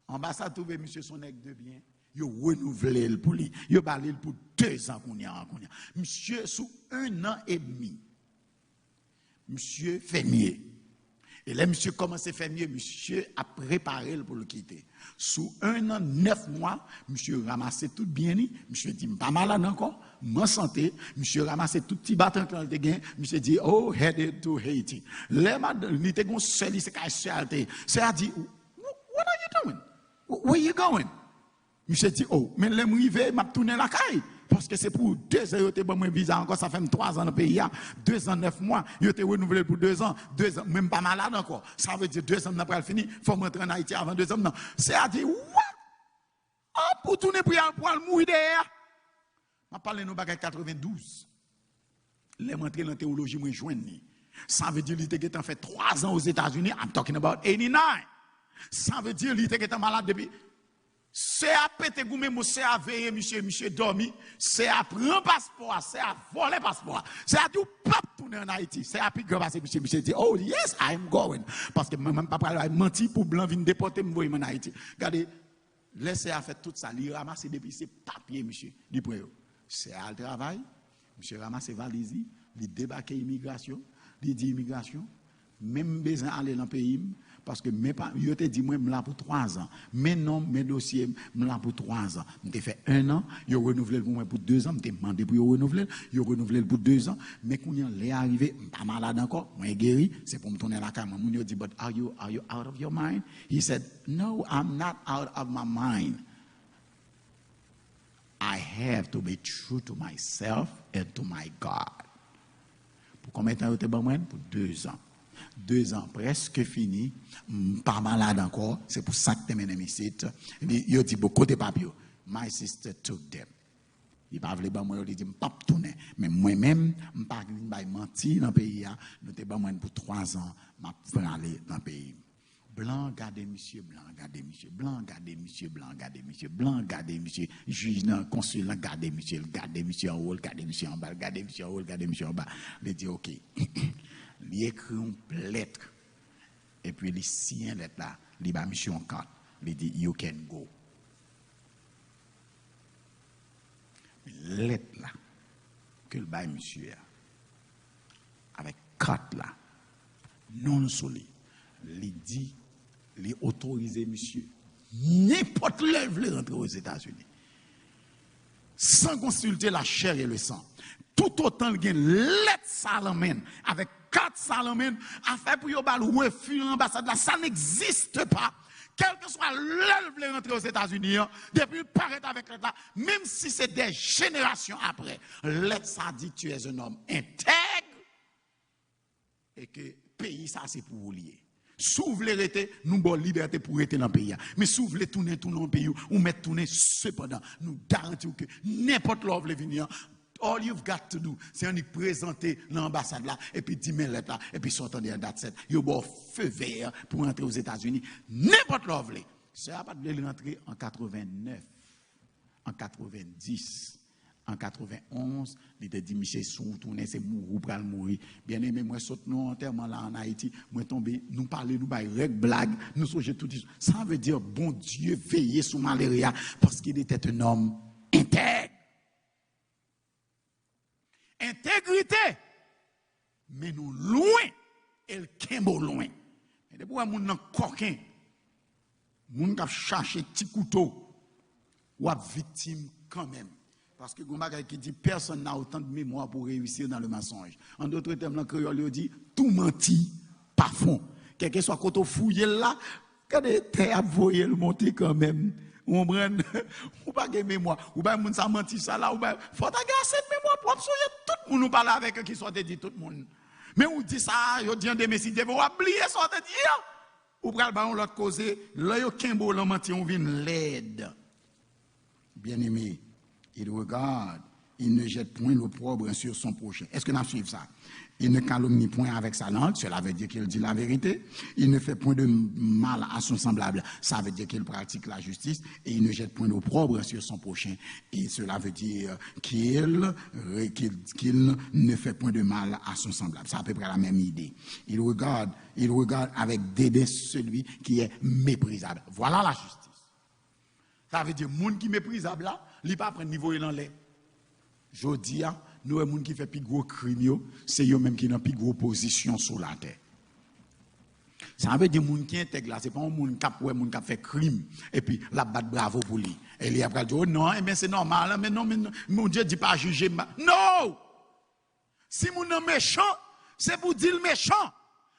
Ambassade trouve monsieur son nègre de bien, il a renouvelé le pour lui. Il a parlé pour 2 ans qu'on y a. Monsieur, sous 1 an et demi, monsieur fait mieux. Et là, monsieur commence à faire mieux, monsieur a préparé pour le quitter. Sous 1 an, 9 mois, monsieur ramassé tout bien, monsieur dit, pas malade encore, en santé, monsieur ramassé tout petit bâton quand il était monsieur dit, oh, headed to Haiti. Là, il était un seul, c'est qu'à c'est a dit, what are you doing? Where you going? Monsieur dit, oh, mais là, je m'a tourné la caille. Parce que c'est pour 2 ans, il était bon, mon visa encore, ça fait 3 ans dans le pays, 2 ans, 9 mois, il était renouvelé pour 2 ans, 2 ans, même pas malade encore. Ça veut dire 2 ans après le fini, il faut rentrer en Haïti avant 2 ans. Non. C'est à dire, what? Oh, pour tourner pour le mourir derrière. Je parle de nous bagarre 92. Les rentrés dans la théologie, moi, joindre. Ça veut dire qu'il était fait 3 ans aux États-Unis, I'm talking about 89. Ça veut dire qu'il était malade depuis. C'est à péter goumé, c'est à veiller, monsieur dormi, c'est à prendre passeport, c'est à voler passeport, c'est à tout pas tourner en Haïti, c'est à piquer parce que monsieur dit, oh yes, I'm going. Parce que même papa a menti pour blanc venir déporter, me voyer en Haïti. Regardez, laissez à faire tout ça, il ramasse depuis ses papiers, monsieur, dit pour eux. C'est à le travail, monsieur ramasse ses valises, il débarque immigration, il dit immigration, même besoin d'aller dans le pays. Parce que je te dis, moi, je suis là pour 3 ans. Mes noms, mes dossiers, je suis là pour 3 ans. Je fait 1 an, je renouvelé pour moi pour 2 ans, je demandé pour renouveler, je renouvelé pour 2 ans. Mais quand il est arrivé, je ne suis pas malade encore, je suis guéri, c'est pour me tourner la caméra. Je dit, but are you out of your mind? He said, no, I'm not out of my mind. I have to be true to myself and to my God. Pour combien de temps tu es bon? Pour 2 ans. 2 ans presque fini, pas malade encore, c'est pour ça que tu m'aimes ici. Il a dit beaucoup de papiers. My sister took them. Il pas voulu moi, il dit pas tourner, mais moi-même, je pas menti dans le pays, nous t'ai pas pour 3 ans, m'a aller dans le pays. Blanc, gardez monsieur, blanc, gardez monsieur, blanc, gardez monsieur, blanc, gardez monsieur, blanc, gardez monsieur, juge, consul, gardez monsieur en haut, gardez monsieur en bas, gardez monsieur en haut, gardez monsieur en bas. Il dit ok. Il écrit une lettre et puis il signe une lettre là, il va mission en carte, il dit you can go. Lettre là que le bail monsieur avec carte là non solide, il dit il autorise monsieur n'importe level rentrer aux États-Unis sans consulter la chair et le sang. Tout autant qu'il y a lettre Salomon avec 4 Salomon à faire pour yobal refus l'ambassade là, ça n'existe pas. Quel que soit l'œuvre de rentrer aux États-Unis, depuis il paraît avec là, même si c'est des générations après, lettre ça dit tu es un homme intègre et que pays ça c'est pour vous lier. Sous vous voulez nous avons liberté pour rester dans le pays. Mais si vous voulez tourner tout dans le pays, ou mettre tourner cependant, nous garantissons que n'importe l'offre veut venir. All you've got to do, c'est de présenter l'ambassade là, et puis 10 000 lettres là, et puis sortir de la date 7. Il y a un feu vert pour entrer aux États-Unis. N'importe l'offre. Ça n'a pas de rentrer en 89, en 90. En 91, il te dit, Michel, sous tourner, c'est mourir, pour mourir. Bien aimé, moi, saute nous enterrement là en Haïti, moi tombé, nous parler, nous bailler règle blague, nous songer tout ça. Ça veut dire, bon Dieu, veiller sur Maléria, parce qu'il était un homme intègre. Intégrité. Mais nous loin elle kembo loin. Et depuis que moun nan coquin, moun k'ap chercher petit couteau, ou a victime quand même. Parce que Goumba qui dit personne n'a autant de mémoire pour réussir dans le mensonge. En d'autres termes, le créole il dit tout menti, pas fond. Quel que soit côté fouillé là, quand t'es avoyé le monter quand même. On prend ou pas de mémoire, ou pas moun ça menti ça là, ou pas faut agacer de mémoire propre sur tout le monde nous parle avec eux qui soit dit tout le monde. Mais on dit ça, yo dit des messieurs, vous oublier ça te dire. Ou pral ba on l'autre causer, là yo kembo la menti on vient l'aide. Bien-aimé, il regarde, il ne jette point l'opprobre sur son prochain. Est-ce que nous suivons ça? Il ne calomnie point avec sa langue, cela veut dire qu'il dit la vérité. Il ne fait point de mal à son semblable, ça veut dire qu'il pratique la justice. Et il ne jette point d'opprobre sur son prochain. Et cela veut dire qu'il ne fait point de mal à son semblable. C'est à peu près la même idée. Il regarde avec dédain celui qui est méprisable. Voilà la justice. Ça veut dire, les gens qui sont méprisables là, ils ne pas prendre niveau dans l'air. Je dis, nous, les gens qui font plus gros crimes, c'est eux-mêmes qui ont plus gros position sur la terre. Ça veut dire, les gens qui intègrent là, ce n'est pas un gens qui fait crime, et puis la batte bravo pour lui. Et lui après dit, oh non, mais c'est normal, mais non, mon Dieu ne dit pas juger. Non! Si mon est méchant, c'est pour dire le méchant.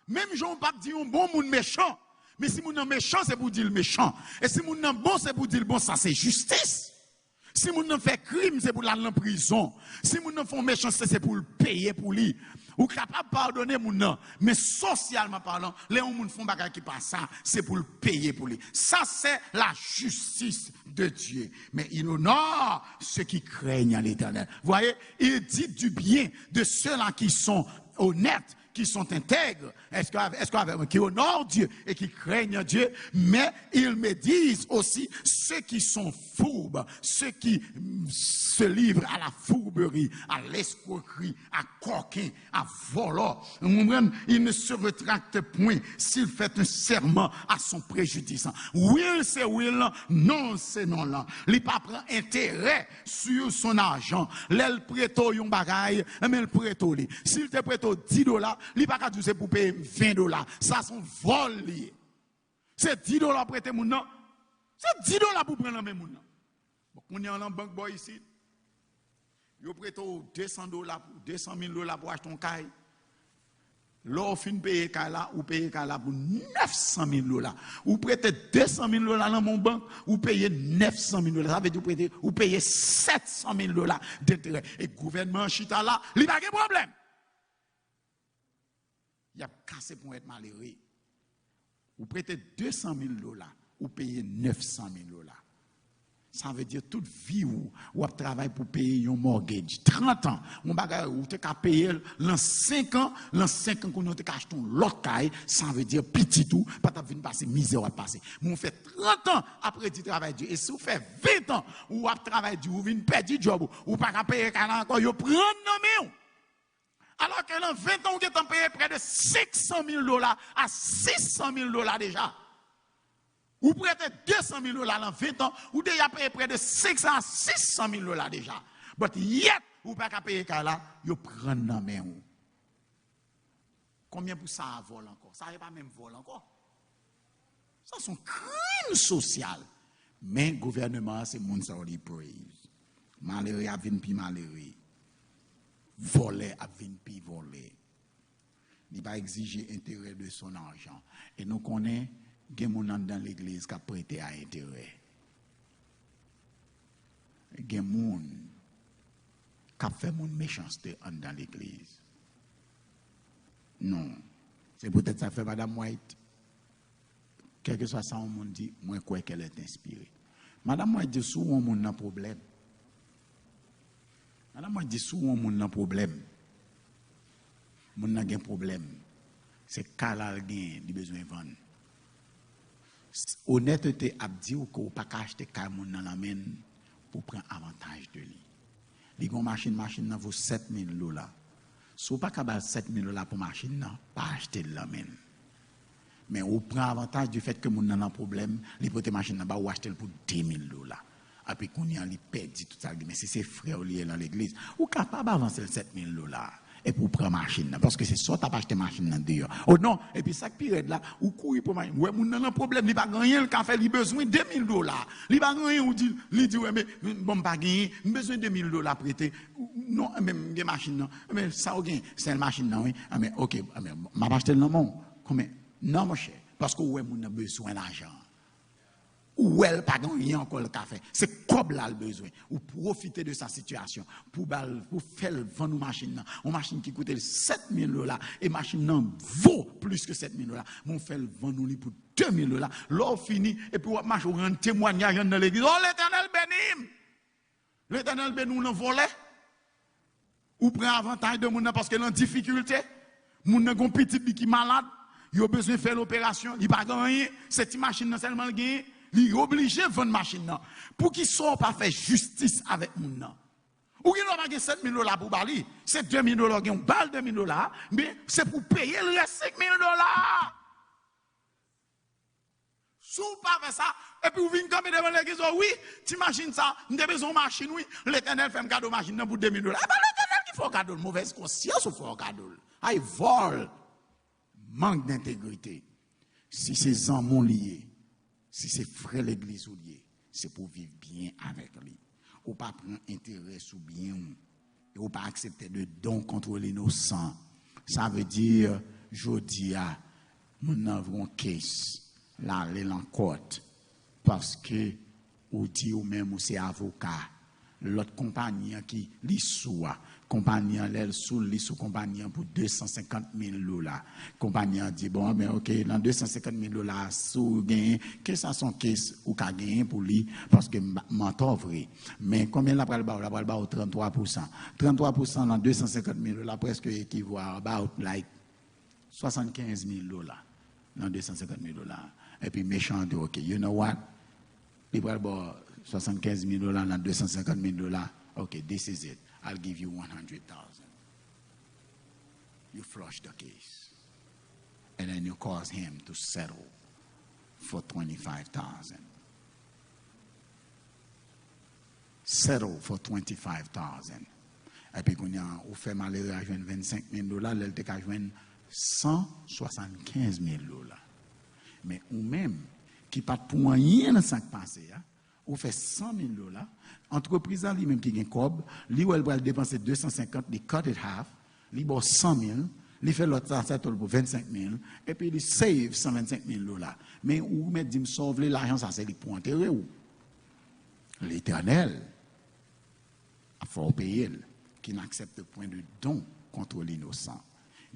Même Jean Pape dit un bon monde méchant. Mais si mon est méchant, c'est pour dire le méchant. Et si mon est bon, c'est pour dire le bon. Ça, c'est justice. Si mon fait crime, c'est pour l'aller en prison. Si mon fait méchanceté, c'est pour le payer pour lui. Ou capable de pardonner mon nom. Mais socialement parlant, les gens qui font bagage qui passe ça, c'est pour le payer pour lui. Ça, c'est la justice de Dieu. Mais il honore ceux qui craignent l'Éternel. Vous voyez, il dit du bien de ceux-là qui sont honnêtes, qui sont intègres, qui honorent Dieu et qui craignent Dieu, mais ils me disent aussi ceux qui sont fourbes, ceux qui se livrent à la fourberie, à l'escroquerie, à coquin, à volant. Il ne se rétracte point s'il fait un serment à son préjudice. Oui, c'est oui, non, c'est non là. Il pas prend intérêt sur son argent. L'elle prête un bagaille, mais il prête lui. S'il te prête $10, il pas qu'à dire pour payer $20. Ça son vol lié. C'est $10 prêter mon nom. C'est $10 pour prendre même mon nom. Bon, on est en banque boy ici. Yo prête $200 $200,000 pour acheter un caille. L'offre fin payer caille là ou payer caille là pour $900,000. Ou prêter $200,000 dans mon banque ou payer $900,000. Ça veut dire ou payer $700,000 d'intérêt. Et gouvernement chita là, il pas de problème. Il a cassé pour être malheureux. Ou prêtez $200,000 ou payez $900,000. Ça veut dire toute vie où vous travaillez pour payer un mortgage. 30 ans, vous avez payé dans 5 ans, qu'on a acheté l'autre caille, ça veut dire petit tout, pas de venir passer misère à passer. Vous faites 30 ans après du travail dur. Et si vous faites 20 ans, vous avez travaillé dur, vous venez perdre du job, vous pas payer encore, vous prenez non. Alors que dans 20 ans, vous avez payé près de $600,000 à $600,000 déjà. Vous prêtez $200,000 dans 20 ans, vous avez déjà payé près de $600,000 à $600,000 déjà. Mais yet, vous n'avez pas payé là, vous prenez dans main. Combien pour ça vol encore? Ça n'est pas même vol encore. Ça sont crimes sociaux. Mais le gouvernement, c'est mon qui praise. Malheureux a venu puis malheureux. Voler à venir puis voler. Il va exiger intérêt de son argent. Et nous connaissons des gens dans l'église qui a prêté à intérêt. Des gens qui ont fait mon méchanceté dans l'église. Non. C'est peut-être ça fait Madame White. Quel que soit ça, on me dit, moi, quoi qu'elle est inspirée. Madame White dit, souvent, on a un problème. Madame White dit, souvent, on a un problème. On a un problème. C'est qu'elle a besoin de vendre. Honnêteté a dit que vous ne pouvez pas acheter quelqu'un dans la main pour prendre avantage de lui. Les machine vaut $7,000. Si vous ne pouvez pas $7,000 pour machine, pas acheter la main. Mais vous prenez avantage du fait que vous avez un problème, les potes machine vous achetez pour $10,000. Et puis qu'on y a perdu tout ça. Mais si c'est frère lié dans l'église, vous êtes capable d'avancer $7,000. et pour prendre machine parce que c'est ça t'as pas acheté machine là dehors. Oh non, et puis ça qui là ou courir pour machine. Ouais, mon nan problème, il pas gagner le café, il besoin $2000. Il pas gagner ou dit ouais mais bon pas gagner, besoin $2000 prêter. Non, même des machines non. Mais ça gain, c'est une machine non oui. Mais OK, mais m'a pas acheté non mon. Combien? Non mon cher, parce que ouais mon a besoin d'argent. Ou elle pas gagné encore le café. C'est comme là le besoin. Ou profiter de sa situation pour faire vendre une machine. Une machine qui coûte $7000 et machine non vaut plus que $7000. Mon fait vendre pour $2000. L'on fini et puis on marche on témoignage dans l'église. Oh l'Éternel béni. L'Éternel béni nous volé. Ou prend avantage de moun parce que dans difficulté, moun nan gon petit qui malade, il a besoin de faire l'opération, il pas gagné, cette machine seulement gagné. Il est obligé de vendre machine là. Pour qu'il soit pas fait justice avec moun nan. Ou qu'il n'a pas gagné $7000 pour bali, c'est $2000 qui ont balle $2000, mais c'est pour payer le reste $5000. Si vous pas fait ça, et puis vous venez comme devant l'église, oui, tu imagines ça, vous avez besoin de machine, oui, l'Éternel fait un cadeau machine pour $2000. Eh bien l'Éternel qui fait un cadeau, mauvaise conscience ou fait un cadeau. Il vole, manque d'intégrité. Si ces hommes liés, si c'est frère l'église ou lié, c'est pour vivre bien avec lui. Ou pas prendre intérêt sous bien, ou pas accepter de don contre l'innocent. Ça veut dire, je dis à mon avons case, là, aller en court, parce que, ou dit ou même, ou c'est avocat, l'autre compagnie qui lit sous, compagnie elle sous compagnie pour $250,000. Compagnie dit bon mais OK dans $250,000 sous gain que ça son caisse ou ka gagner pour lui parce que mentor vrai mais combien la pral ba 33%. 33% dans $250,000 presque équivaut à about like $75,000 dans $250,000 et puis méchant dit OK you know what il pral ba $75,000 dans $250,000. OK this is it. I'll give you 100,000. You flush the case. And then you cause him to settle for 25,000. Settle for 25,000. Et puis, quand on fait malheureux à $25,000, elle te joindre $175,000. Mais ou même, qui pas pour rien dans 5 passé, ou fait $100,000, entreprise lui-même qui gagne cob, lui elle va dépenser 250, il cut it half, il boit 100,000, il fait l'autre ça pour 25,000 et puis il save $125,000. Mais ou met dit me sauver l'argent ça c'est pour enterrer ou l'Éternel a faut payer qui n'accepte point de don contre l'innocent.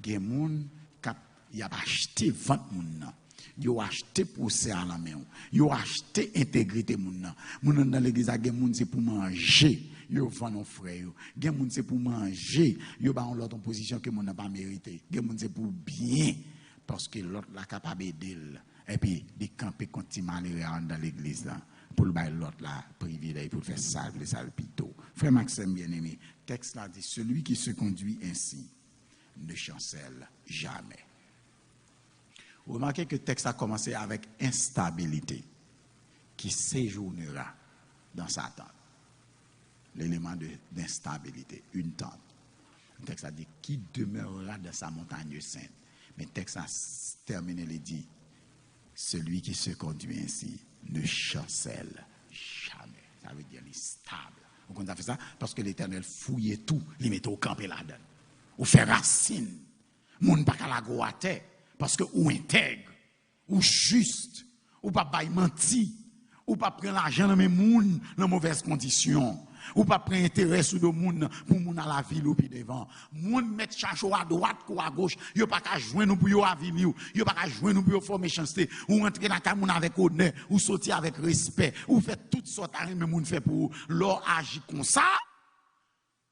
Gen moun k'ap y a acheté 20 moun nan. Yo acheté poussé à la main. Yo acheté intégrité moun nan. Moun dans l'église a gen moun c'est pour manger. Yo vend nos frères yo. Gen moun c'est pour manger. Yo ba on l'autre en position que moun n'a pas mérité. Gen moun c'est pour bien parce que l'autre la capable d'aider. Et puis des camper continuellement dans l'église là pour le bail l'autre là privilège pour faire salve les salpito. Frère Maxime bien-aimé, texte là dit celui qui se conduit ainsi ne chancelle jamais. Vous remarquez que le texte a commencé avec instabilité qui séjournera dans sa tente. L'élément d'instabilité, une tente. Le texte a dit qui demeurera dans sa montagne sainte. Mais le texte a terminé, il dit celui qui se conduit ainsi ne chancelle jamais. Ça veut dire il est stable. Vous comprenez fait ça? Parce que l'Éternel fouillait tout, il mettait au camp et là-dedans. Ou fait racine. Moun pas qu'à la go à terre. Parce que ou intègre, ou juste, ou pas bail menti, ou pas prendre l'argent dans mes moun dans mauvaises conditions, ou pas prendre intérêt sur le moun pour moun à la ville ou puis devant. Moun mettre chacho à droite ou à gauche, yo pas qu'à joindre nous pour yo à ville, yo pas qu'à joindre nous pour yo faire méchanceté, ou rentrer dans moun avec honneur, ou sortir avec respect, ou faire toutes sortes de choses moun fait pour leur agir comme ça.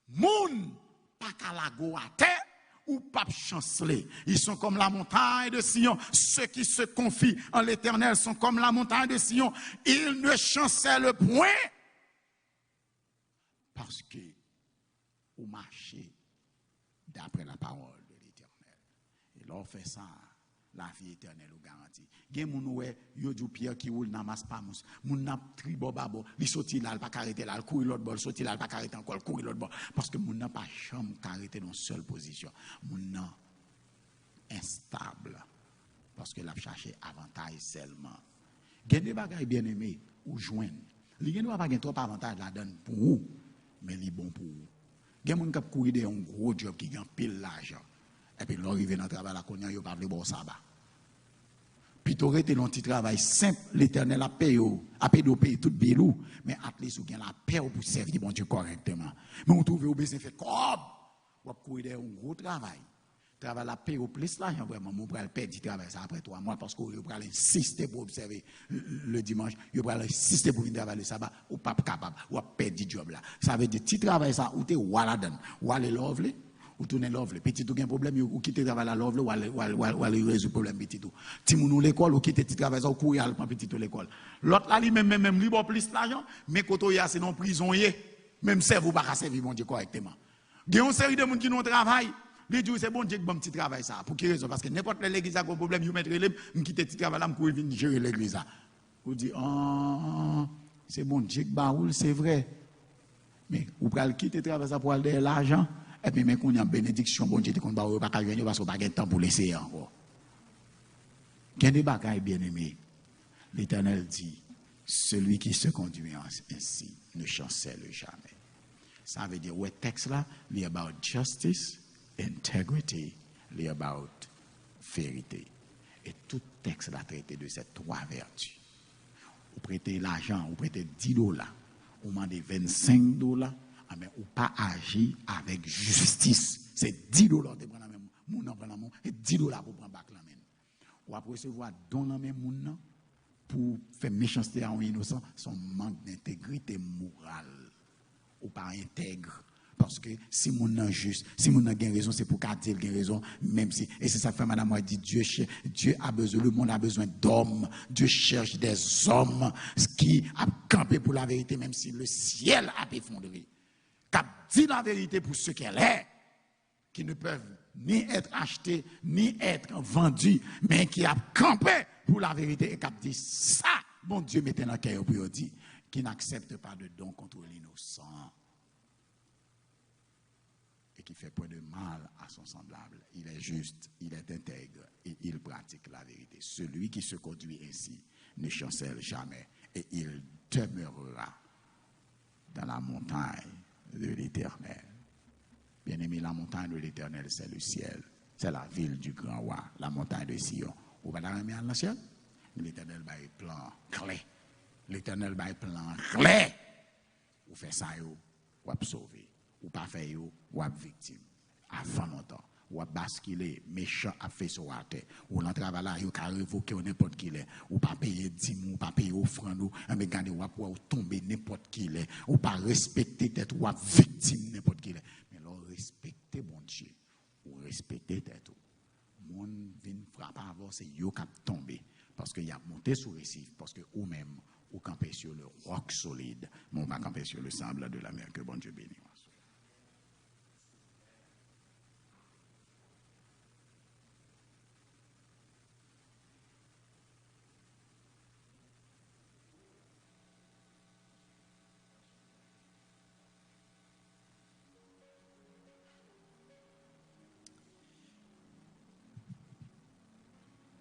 Moun pas qu'à la go à terre. Ou pas chanceler. Ils sont comme la montagne de Sion. Ceux qui se confient en l'Éternel sont comme la montagne de Sion. Ils ne chancellent point. Parce que vous marchez d'après la parole de l'Éternel. Et l'on fait ça. la vie éternelle ou garantie. Gen moun ouè, yo du pierre qui roule dans Maspamous, moun n'a tribo babo, li sorti là, pas arrêter là, courir l'autre bord, sorti là, pas arrêter encore, courir l'autre bord parce que moun n'a pas chambre arrêter dans seule position. Moun n'a instable parce que l'a cherché avantage seulement. Gen des bagages bien aimés ou joindre. Li gen pas gen trop avantage la donne pour vous, mais li bon pour vous. Gen moun k'ap courir de un gros job qui gagne pile l'argent. Et puis l'arrivée dans le travail la connait yo pas vle bon sabbat. Puis t'aurais été dans un petit travail simple, l'Éternel a payé tout bilou, mais à least ou gen la paix pour servir bon Dieu correctement. Mais on trouve ou besoin fait comme ou courir de un gros travail. Travail la paix au plus l'argent vraiment mon pral perdre du travail ça après 3 mois parce que vous pral insister pour observer le dimanche, vous pral insister pour venir travailler le sabbat ou pas capable ou perdre du job là. Ça veut dire petit travail ça ou te wala donne, ou aller lovely ou tourner lovely. Petit tout gain problème ou quitter travail la lovely ou aller résoudre problème petit tout. Ti moun l'école ou quitter petit travail ça ou courir aller prendre petit tout l'école. L'autre là lui même li bon plus l'argent mais koto ya c'est non prisonnier même cerveau pas servir mon Dieu correctement. Il y a une série de monde qui non travail. Les jours c'est bon Dieu que bon petit travail ça. Pour quelle raison? Parce que n'importe l'église a un problème, vous mettez les me quitter petit travail là, me courir venir gérer l'église là. Vous dites c'est bon Dieu que baoul, c'est vrai. Mais vous prenez quitter travail ça pour aller de l'argent et puis mais qu'on y a bénédiction bon Dieu qu'on baoul pas gagner parce qu'on pas de temps pour laisser encore. Il y a des bagages bien aimés. L'Éternel dit celui qui se conduit ainsi ne chancelle jamais. Ça veut dire ouais texte là, il est about justice, integrity, il est about vérité. Et tout texte là traité de ces 3 vertus. Vous prêtez l'argent, vous prêtez $10, vous demandez $25, mais vous pas agir avec justice. C'est $10 de prendre même moun en prendre et $10 pour prendre bac la même. Ou après recevoir don la même moun pour faire méchanceté à un innocent, son manque d'intégrité morale. Ou pas intègre. Parce que si mon nan juste, si mon nan gain raison, c'est pour qu'elle ait raison, même si, et c'est ça que madame a dit, Dieu a besoin, le monde a besoin d'hommes, Dieu cherche des hommes qui a campé pour la vérité, même si le ciel a effondré. Qui a dit la vérité pour ce qu'elle est, qui ne peuvent ni être achetés, ni être vendus, mais qui a campé pour la vérité et qui a dit ça, bon Dieu mettez dans le cœur pour dire, qui n'accepte pas de don contre l'innocent. Qui fait point de mal à son semblable. Il est juste, il est intègre et il pratique la vérité. Celui qui se conduit ainsi ne chancelle jamais et il demeurera dans la montagne de l'Éternel. Bien aimé, la montagne de l'Éternel, c'est le ciel. C'est la ville du grand roi, la montagne de Sion. Vous va la remettre dans le ciel? L'Éternel va y plan clé. L'Éternel va y plan clé. Vous faites ça, vous êtes sauvé. Ou pas fait ou victime avant longtemps ou basculer méchant a fait sur la terre ou l'en travail là ou ka révoquer n'importe qui est ou pas payer dîme ou pas payer offrande ou mais garder ou tomber n'importe qui est ou pas respecter tête ou victime n'importe qui est mais là respecter bon Dieu ou respecter tête monde vient frapper avant c'est yo qui tomber parce que y a monté sur récif parce que ou même ou camper sur le roc solide mais on va camper sur le sable de la mer que bon Dieu bénisse.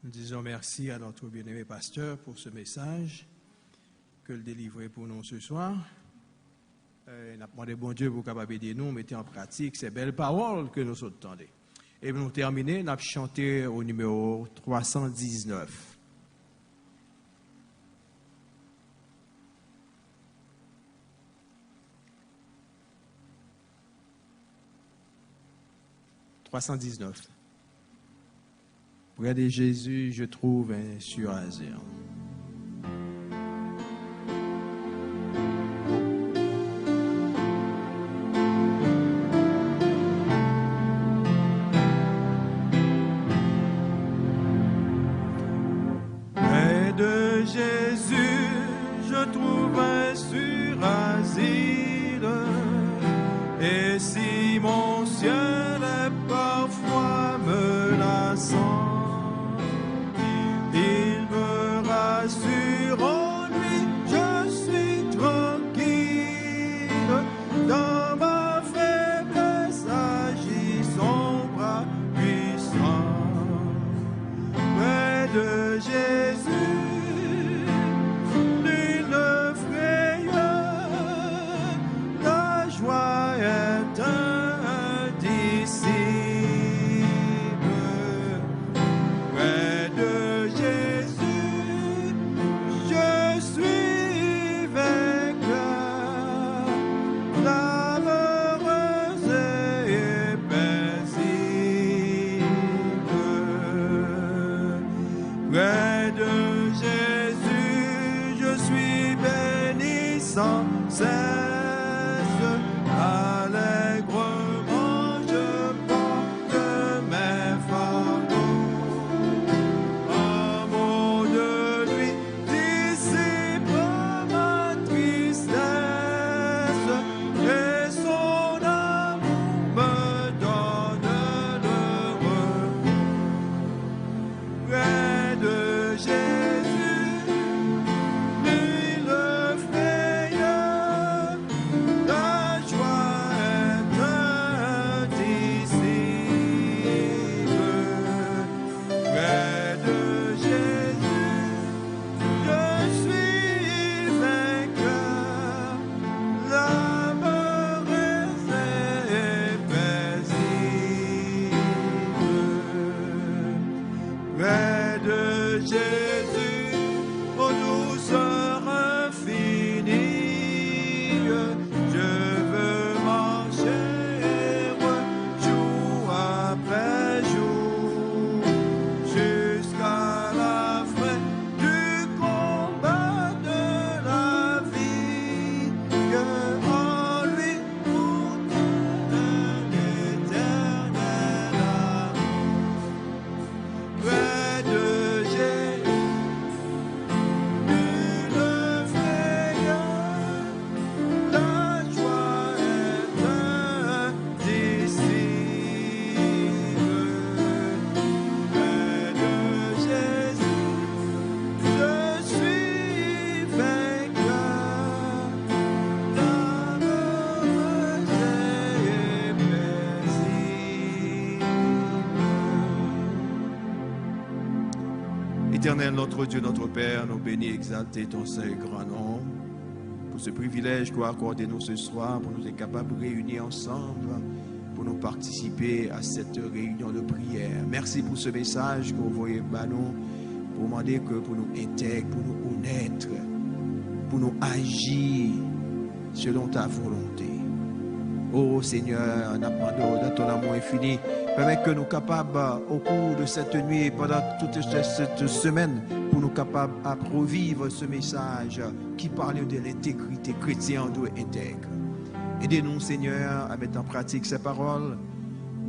Nous disons merci à notre bien-aimé pasteur pour ce message que le délivrait pour nous ce soir. Nous avons demandé bon Dieu pour capable aider nous, mettre en pratique ces belles paroles que nous entendons. Et nous terminer, nous avons chanté au numéro 319. Près de Jésus, je trouve un sûr asile. Près de Jésus, je trouve un sûr asile. Et si mon ciel est parfois menaçant, Près de Jésus, je suis béni sans cesse. Allègrement, je porte mes fardeaux. Amour de lui dissipe ma tristesse, et son amour me donne le repos. Près de Jésus, nul ne frayeur, la joie est indicible. Près de Jésus, je suis vainqueur, l'âme heureuse et paisible. Près de Jésus, ô douceur infinie, je veux marcher jour après jour, jusqu'à la fin du combat de la vie, que en lui pour l'éternel amour. Près de Jésus, nul frayeur, la joie est indicible. Près de Jésus, je suis vainqueur, l'âme heureuse et paisible. Éternel, notre Dieu, notre Père, nous bénis, exalter ton saint et grand nom pour ce privilège que tu as accordé nous ce soir, pour nous être capables de réunir ensemble, pour nous participer à cette réunion de prière. Merci pour ce message que vous voyez nous, pour demander que pour nous intègre, pour nous connaître, pour nous agir selon ta volonté. Oh Seigneur, nous demandons de ton amour infini, permets que nous soyons capables, au cours de cette nuit et pendant toute cette semaine, pour nous capables à revivre ce message qui parle de l'intégrité chrétienne et intègre. Aidez-nous, Seigneur, à mettre en pratique ces paroles.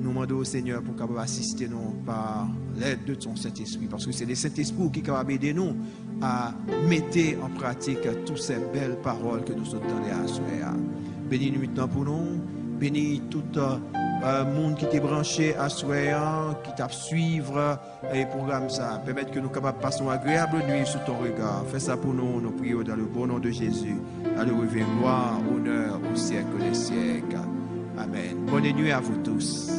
Nous demandons au Seigneur pour capable assister nous par l'aide de ton Saint-Esprit, parce que c'est le Saint-Esprit qui est capable d'aider nous à mettre en pratique toutes ces belles paroles que nous sommes données à soir. Bénis-nous maintenant pour nous. Bénis tout le monde qui t'est branché à soir, qui t'a suivre et programme ça. Permettre que nous capables de passer une agréable nuit sous ton regard. Fais ça pour nous, nous prions dans le bon nom de Jésus. À le revers, gloire, honneur au siècle des siècles. Amen. Bonne nuit à vous tous.